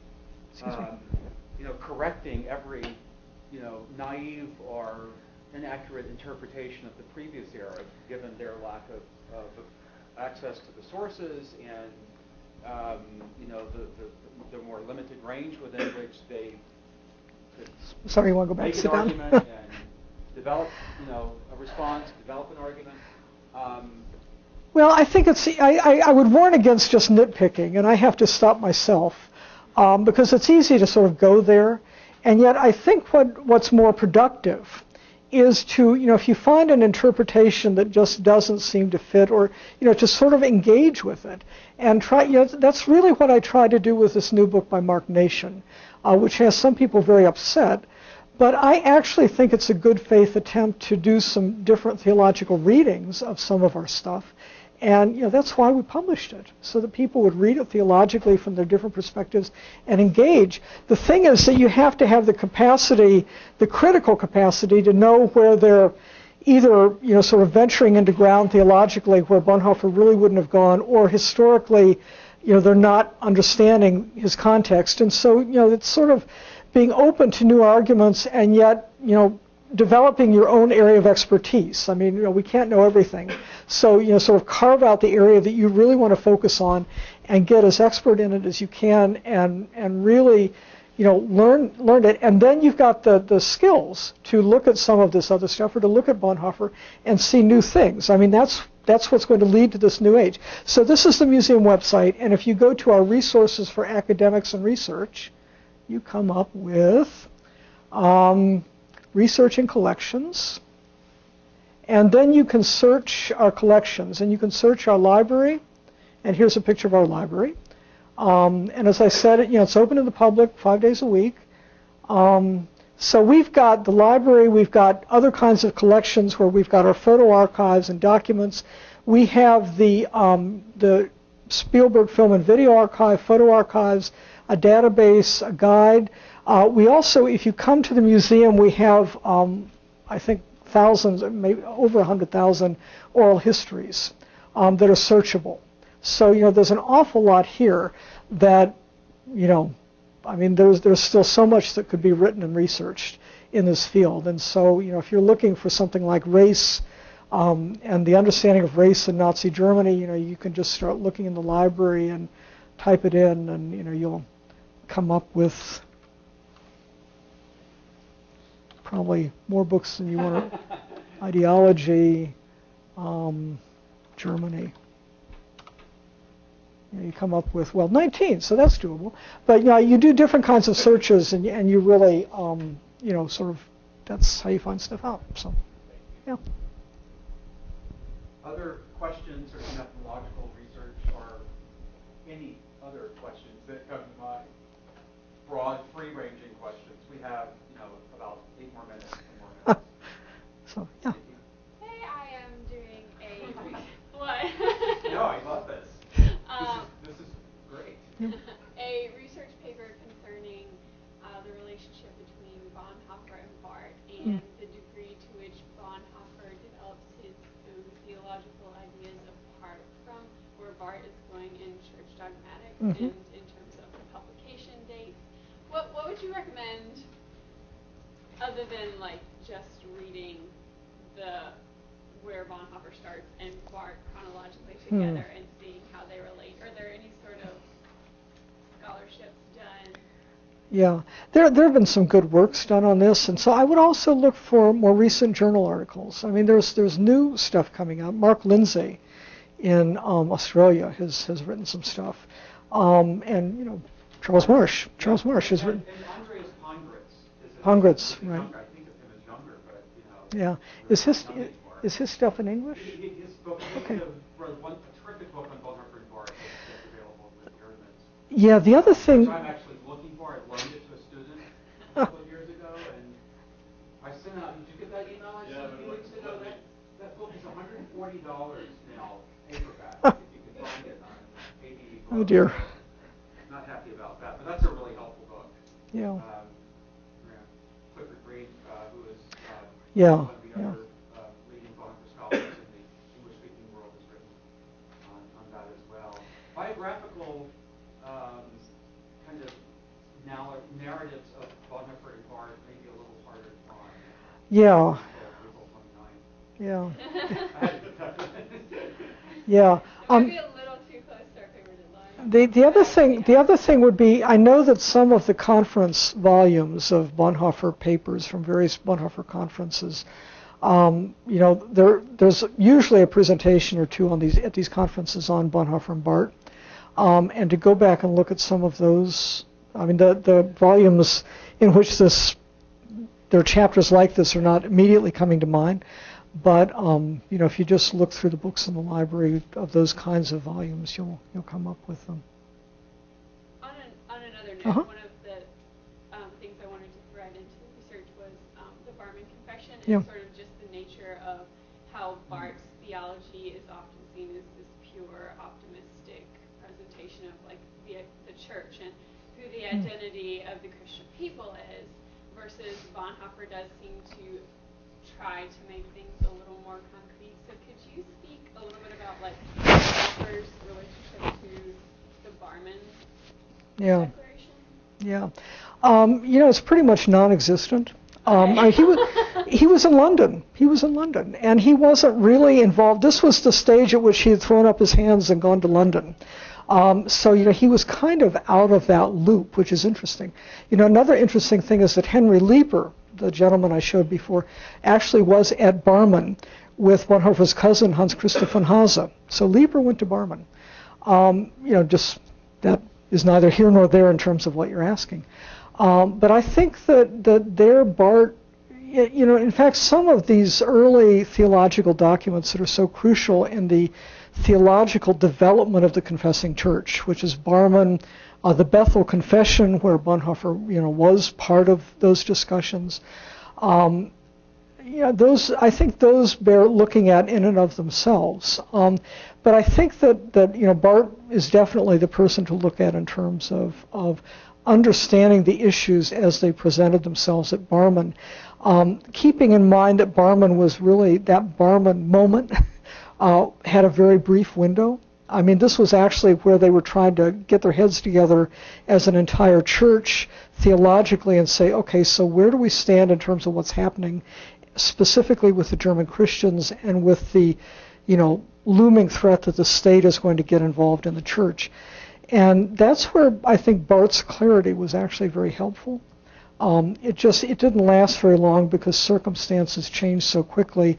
correcting every, naive or inaccurate interpretation of the previous era, given their lack of access to the sources and, the more limited range within which they could Sorry, you want to go back make and an sit down? argument and develop, a response, develop an argument. Well, I think I would warn against just nitpicking, and I have to stop myself because it's easy to sort of go there. And yet I think what's more productive is to, if you find an interpretation that just doesn't seem to fit, or, to sort of engage with it and try, that's really what I try to do with this new book by Mark Nation, which has some people very upset. But I actually think it's a good faith attempt to do some different theological readings of some of our stuff. And that's why we published it, so that people would read it theologically from their different perspectives and engage. The thing is that you have to have the capacity, the critical capacity, to know where they're either sort of venturing into ground theologically where Bonhoeffer really wouldn't have gone, or historically, they're not understanding his context. And so it's sort of being open to new arguments and yet developing your own area of expertise. I mean, we can't know everything. So, sort of carve out the area that you really want to focus on and get as expert in it as you can and really, learn it. And then you've got the skills to look at some of this other stuff or to look at Bonhoeffer and see new things. I mean, that's what's going to lead to this new age. So this is the museum website. And if you go to our resources for academics and research, you come up with research and collections. And then you can search our collections, and you can search our library. And here's a picture of our library. And as I said, it's open to the public 5 days a week. So we've got the library. We've got other kinds of collections where we've got our photo archives and documents. We have the Spielberg Film and Video Archive, photo archives, a database, a guide. We also, if you come to the museum, we have, I think, thousands, maybe over 100,000 oral histories that are searchable. So, there's an awful lot here that, there's still so much that could be written and researched in this field. And so, if you're looking for something like race and the understanding of race in Nazi Germany, you can just start looking in the library and type it in, and, you'll come up with probably more books than you want to. Ideology, Germany. You come up with, 19, so that's doable. But you do different kinds of searches, and you really, sort of, that's how you find stuff out. So, yeah. Other questions or methodological research or any other questions that come to mind? Broad, free-ranging questions. We have, about 8 more minutes. 10 more minutes. So, yeah. Hey, I am doing a what? No, I love this. This is great. A research paper concerning the relationship between Bonhoeffer and Barth and the degree to which Bonhoeffer develops his own theological ideas apart from where Barth is going in church dogmatics and in terms of the publication dates. What would you recommend other than just reading where Bonhoeffer starts and Barth chronologically together and seeing how they relate? Are there any sort of scholarships done? Yeah, there have been some good works done on this, and so I would also look for more recent journal articles. I mean, there's new stuff coming out. Mark Lindsay in Australia has written some stuff, and Charles Marsh has written. And Andreas Pongratz, right? I think of him as younger, but Yeah, is his stuff in English? His book, Okay. One terrific book on Bonhoeffer and Barth that's available with Germans. Yeah, the other thing. Which I'm actually looking for. I loaned it to a student a couple of years ago, and I sent out. Did you get that email I sent a few weeks ago? That book is $140 now, paperback. If you can find it on AD. Oh dear. Not Yeah. Clifford Green, who is Yeah. one of the other leading Bonhoeffer scholars in the English-speaking world, has written on that as well. Biographical kind of narratives of Bonhoeffer and Barth may be a little harder to find. Yeah. April 29th. Yeah. Yeah. Maybe a little too close to our favorite deadline. The other thing would be, I know that some of the conference volumes of Bonhoeffer papers from various Bonhoeffer conferences, there's usually a presentation or two at these conferences on Bonhoeffer and Barth, and to go back and look at some of those, I mean, the volumes in which there are chapters like this are not immediately coming to mind. But if you just look through the books in the library of those kinds of volumes, you'll come up with them. On another note, one of the things I wanted to thread into the research was the Barman Confession and sort of just the nature of how Barth's theology is often seen as this pure, optimistic presentation of like the church and who the identity of the Christian people is, versus Bonhoeffer does seem to try to make things a little more concrete. So could you speak a little bit about like Bonhoeffer's relationship to the Barman declaration? Yeah. It's pretty much non-existent. He was in London. And he wasn't really involved. This was the stage at which he had thrown up his hands and gone to London. So he was kind of out of that loop, which is interesting. Another interesting thing is that Henry Lieber, the gentleman I showed before, actually was at Barmen with Bonhoeffer's cousin Hans Christoph Finnhauser. So Lieber went to Barmen. Just that is neither here nor there in terms of what you're asking. But I think that there Barth, in fact, some of these early theological documents that are so crucial in the theological development of the confessing church, which is Barmen, the Bethel Confession, where Bonhoeffer, was part of those discussions. Those, I think, those bear looking at in and of themselves. But I think that Barth is definitely the person to look at in terms of understanding the issues as they presented themselves at Barmen, keeping in mind that Barmen was really, that Barmen moment had a very brief window. I mean, this was actually where they were trying to get their heads together as an entire church theologically and say, okay, so where do we stand in terms of what's happening specifically with the German Christians and with the, looming threat that the state is going to get involved in the church. And that's where I think Barth's clarity was actually very helpful. It didn't last very long because circumstances changed so quickly,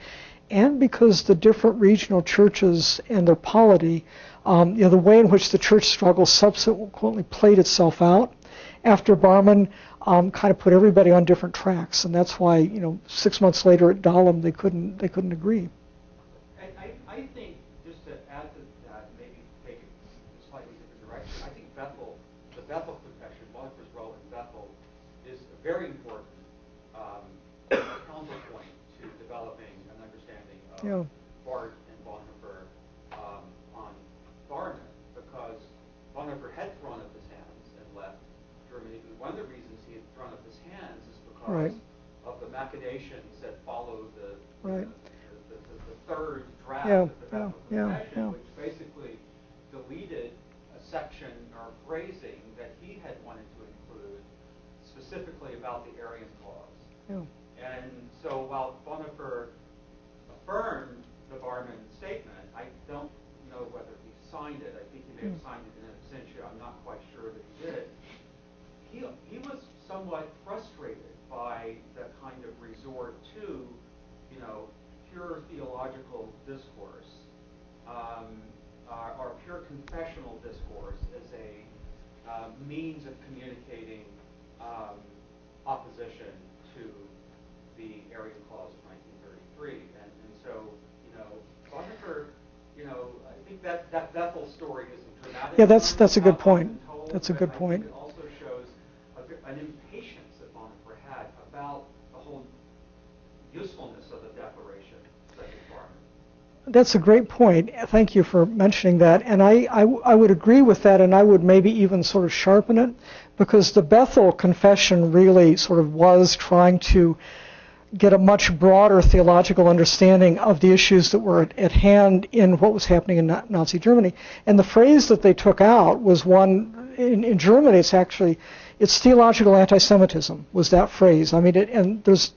and because the different regional churches and their polity, the way in which the church struggle subsequently played itself out after Barmen kind of put everybody on different tracks, and that's why 6 months later at Dahlem they couldn't agree. I think, just to add to that, maybe take it a slightly different direction, I think the Bethel Confession, Bonhoeffer's role in Bethel, is a very important counterpoint to developing an understanding of Barth and Bonhoeffer on Barnett, because Bonhoeffer had thrown up his hands and left Germany. And one of the reasons he had thrown up his hands is because of the machinations that followed the third draft of the Bethel Confession, which basically deleted a section or phrasing that he had wanted to include specifically about the Aryan cause. And so while Bonhoeffer affirmed the Barmen statement, I don't know whether he signed it. I think he may have signed it in absentia. I'm not quite sure that he did. He was somewhat frustrated by the kind of resort to, pure theological discourse, or pure confessional discourse as a means of communicating opposition to the Aryan Clause of 1933. And so, Bonhoeffer, I think that Bethel story isn't dramatic. Yeah, that's a good point. That's a good point. It also shows an impatience that Bonhoeffer had about the whole usefulness of the Declaration of Barmen. That's a great point. Thank you for mentioning that. And I would agree with that, and I would maybe even sort of sharpen it, because the Bethel Confession really sort of was trying to get a much broader theological understanding of the issues that were at hand in what was happening in Nazi Germany. And the phrase that they took out was one, in Germany it's theological anti-Semitism was that phrase. I mean, and there's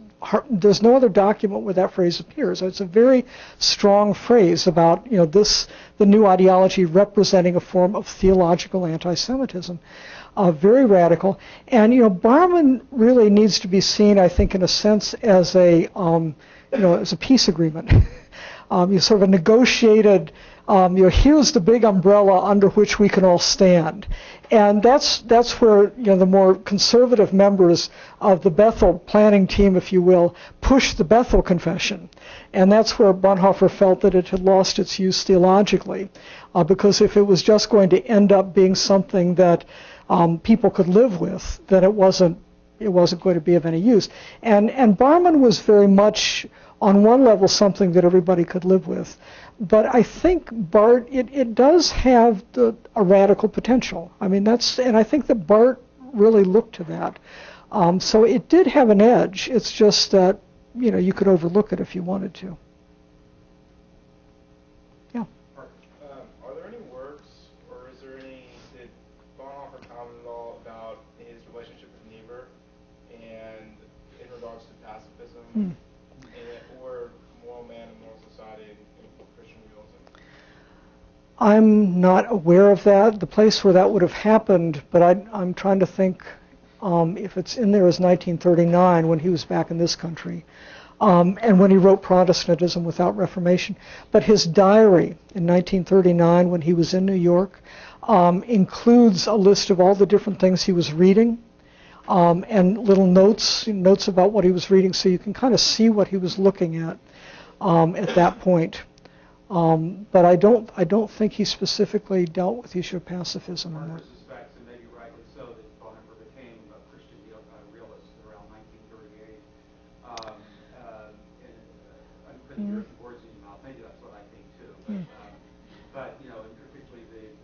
no other document where that phrase appears. It's a very strong phrase about, the new ideology representing a form of theological anti-Semitism. Very radical. And, Barman really needs to be seen, I think, in a sense as a peace agreement. You sort of a negotiated, here's the big umbrella under which we can all stand. And that's where, the more conservative members of the Bethel planning team, if you will, pushed the Bethel Confession. And that's where Bonhoeffer felt that it had lost its use theologically. Because if it was just going to end up being something that people could live with, then it wasn't going to be of any use. And Barman was very much, on one level, something that everybody could live with. But I think Barth, it does have a radical potential. I mean, and I think that Barth really looked to that. So it did have an edge. It's just that, you could overlook it if you wanted to. Yeah. Are there any works, or did Bonhoeffer comment at all about his relationship with Niebuhr and in regards to pacifism, or moral man and moral society in Christian realism? I'm not aware of that. The place where that would have happened, but I'm trying to think if it's in there as 1939 when he was back in this country, and when he wrote Protestantism Without Reformation. But his diary in 1939 when he was in New York includes a list of all the different things he was reading, and little notes about what he was reading, so you can kind of see what he was looking at that point. But I don't think he specifically dealt with the issue of pacifism. Barber suspects, and maybe rightly so, that Bonhoeffer became a Christian realist around 1938. I'm putting your words in your mouth. Maybe that's what I think too. But and particularly the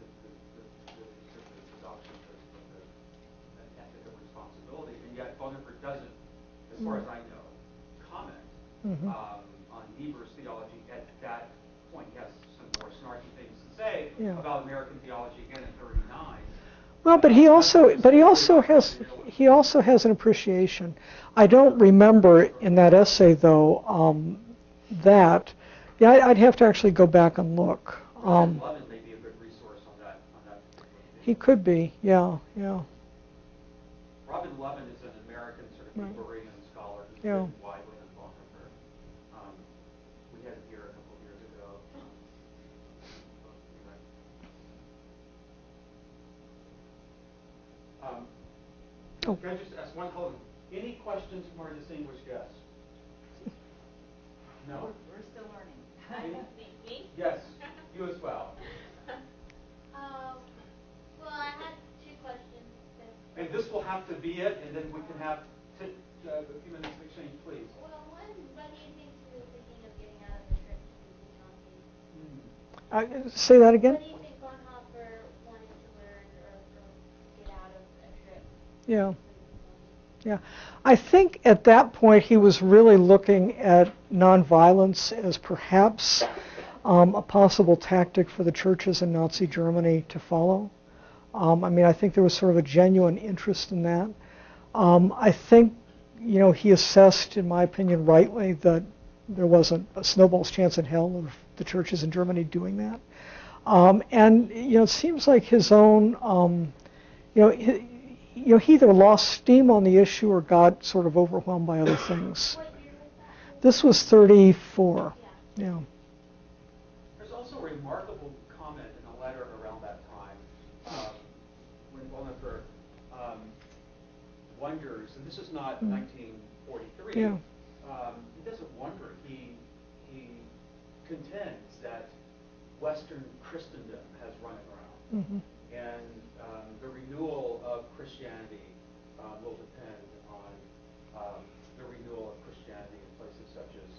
adoption of an ethic of responsibility, and yet Bonhoeffer doesn't, as far as I know, comment on Niebuhr's theology at that point. He has some more snarky things to say about American theology again in 39. Well, but he also has an appreciation. I don't remember in that essay though I'd have to actually go back and look. Levin may be a good resource on that. He could be, yeah. Robin Levin is an American sort of Niebuhrian scholar who's Yeah. written widely on Bonhoeffer. We had him here a couple of years ago. Can I just ask one hold? Any questions from our distinguished guests? No? We're still learning. Me? Yes, you as well. Well, I had two questions. And this will have to be it, and then we can have a few minutes of exchange, please. Well, when do you think he was thinking of getting out of the trip to the Nazis? Say that again? What do you think Bonhoeffer wanted to learn or get out of a trip? Yeah. I think at that point he was really looking at nonviolence as perhaps a possible tactic for the churches in Nazi Germany to follow. I think there was sort of a genuine interest in that. I think, he assessed, in my opinion, rightly, that there wasn't a snowball's chance in hell of the churches in Germany doing that. And it seems like his own, he either lost steam on the issue or got sort of overwhelmed by other things. What year was that? This was 34. Yeah. There's also a remarkable comment in a letter around that time when Bonhoeffer wonders, and this is not 1943. Yeah. He doesn't wonder. He contends that Western Christendom has run aground, and the renewal of Christianity will depend on the renewal of Christianity in places such as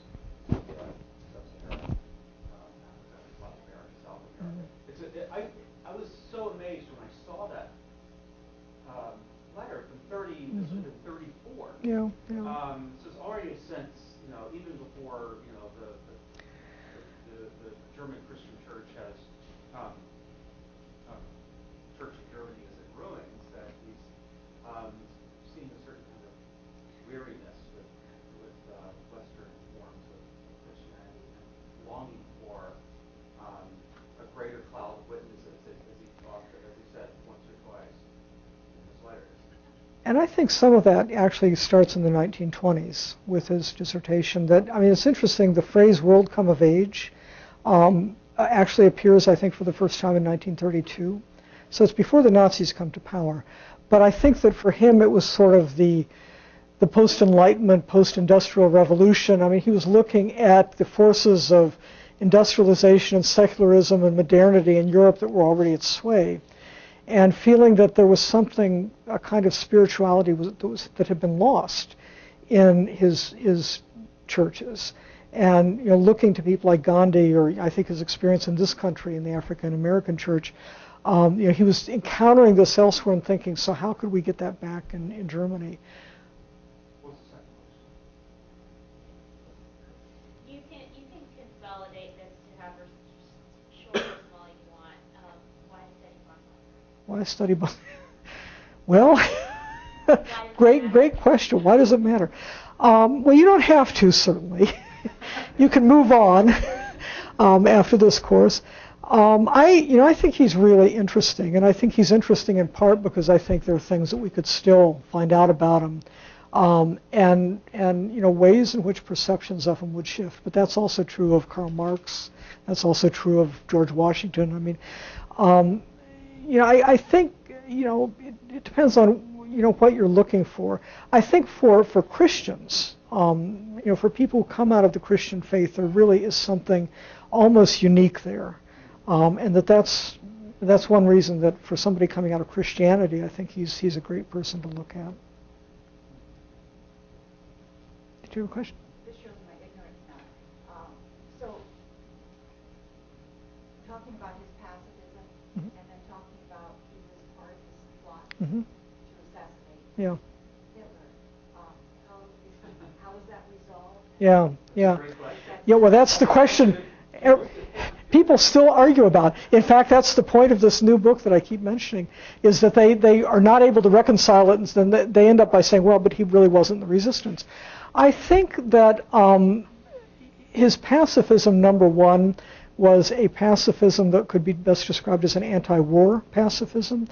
Sub-Saharan Africa, Latin America, South America. I was so amazed when I saw that mean, this was in 34. Yeah. So it's already a sense, even before, the German Christian church has, Church of Germany is in ruins, that he's seeing a certain kind of weariness with Western forms of Christianity and longing for a greater cloud of witnesses, as he talked, as he said once or twice in his letters. And I think some of that actually starts in the 1920s with his dissertation. It's interesting, the phrase world come of age actually appears, I think, for the first time in 1932. So it's before the Nazis come to power. But I think that for him it was sort of the post-Enlightenment, post-industrial revolution. He was looking at the forces of industrialization and secularism and modernity in Europe that were already at sway, and feeling that there was something, a kind of spirituality that had been lost in his churches. And looking to people like Gandhi, or I think his experience in this country, in the African American church, he was encountering this elsewhere and thinking, so how could we get that back in Germany? What's the second question? You can consolidate this to have as short as small you want. Why study Bonhoeffer? Well, great question. Why does it matter? Well, you don't have to, certainly. You can move on after this course. I think he's really interesting, and I think he's interesting in part because I think there are things that we could still find out about him, and ways in which perceptions of him would shift. But that's also true of Karl Marx. That's also true of George Washington. I think it depends on what you're looking for. I think for Christians, for people who come out of the Christian faith, there really is something almost unique there. And that's one reason that for somebody coming out of Christianity, I think he's a great person to look at. Did you have a question? This shows my ignorance now. So, talking about his pacifism, and then talking about he was part of this plot to assassinate Hitler. How is that resolved? Yeah. Well, that's the question. People still argue about. In fact, that's the point of this new book that I keep mentioning, is that they are not able to reconcile it, and then they end up by saying, well, but he really wasn't the resistance. I think that his pacifism, number one, was a pacifism that could be best described as an anti-war pacifism,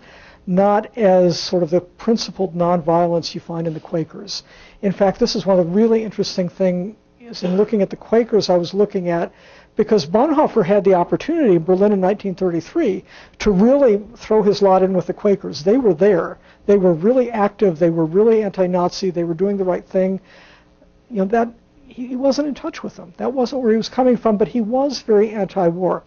not as sort of the principled nonviolence you find in the Quakers. In fact, this is one of the really interesting things in looking at the Quakers I was looking at, because Bonhoeffer had the opportunity in Berlin in 1933 to really throw his lot in with the Quakers. They were there. They were really active. They were really anti-Nazi. They were doing the right thing. That he wasn't in touch with them. That wasn't where he was coming from, but he was very anti-war.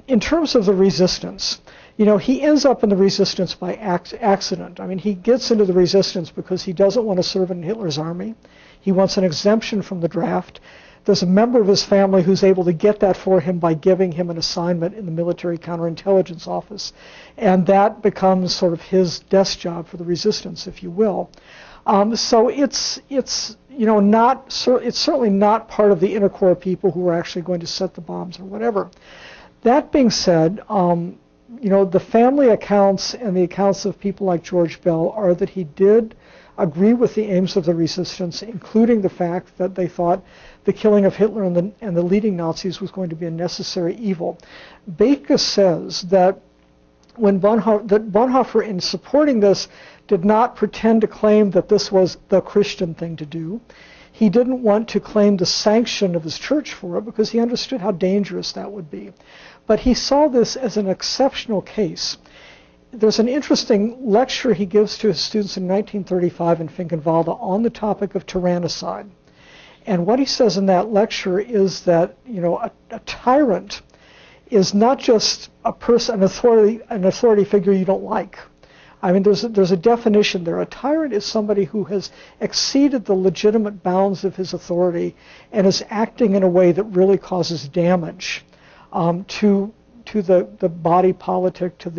In terms of the resistance, he ends up in the resistance by accident. He gets into the resistance because he doesn't want to serve in Hitler's army. He wants an exemption from the draft. There's a member of his family who's able to get that for him by giving him an assignment in the military counterintelligence office. And that becomes sort of his desk job for the resistance, if you will. So it's certainly not part of the inner core of people who are actually going to set the bombs or whatever. That being said, the family accounts and the accounts of people like George Bell are that he did agree with the aims of the resistance, including the fact that they thought the killing of Hitler and the leading Nazis was going to be a necessary evil. Backus says that Bonhoeffer, in supporting this, did not pretend to claim that this was the Christian thing to do. He didn't want to claim the sanction of his church for it because he understood how dangerous that would be. But he saw this as an exceptional case. There's an interesting lecture he gives to his students in 1935 in Finkenwalde on the topic of tyrannicide. And what he says in that lecture is that, a tyrant is not just a person, an authority figure you don't like. There's a definition there. A tyrant is somebody who has exceeded the legitimate bounds of his authority and is acting in a way that really causes damage to the body politic, to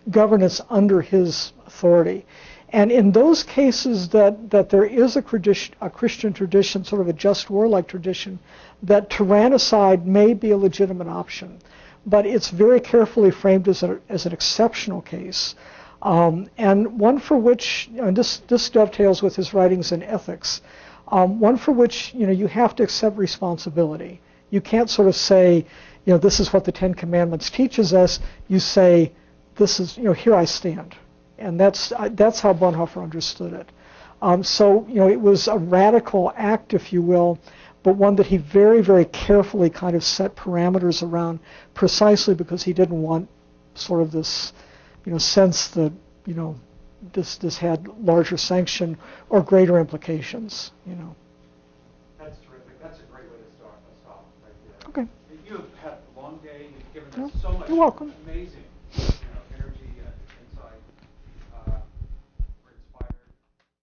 governance under his authority. And in those cases that there is a Christian tradition, sort of a just war-like tradition, that tyrannicide may be a legitimate option. But it's very carefully framed as an exceptional case. And one for which, and this dovetails with his writings in ethics, one for which you have to accept responsibility. You can't sort of say, this is what the Ten Commandments teaches us. You say, this is, here I stand. And that's how Bonhoeffer understood it. So it was a radical act, if you will, but one that he very, very carefully kind of set parameters around, precisely because he didn't want sort of this, sense that, this had larger sanction or greater implications, That's terrific. That's a great way to stop right there. Okay. You have had a long day. You've given us so much You're welcome. amazing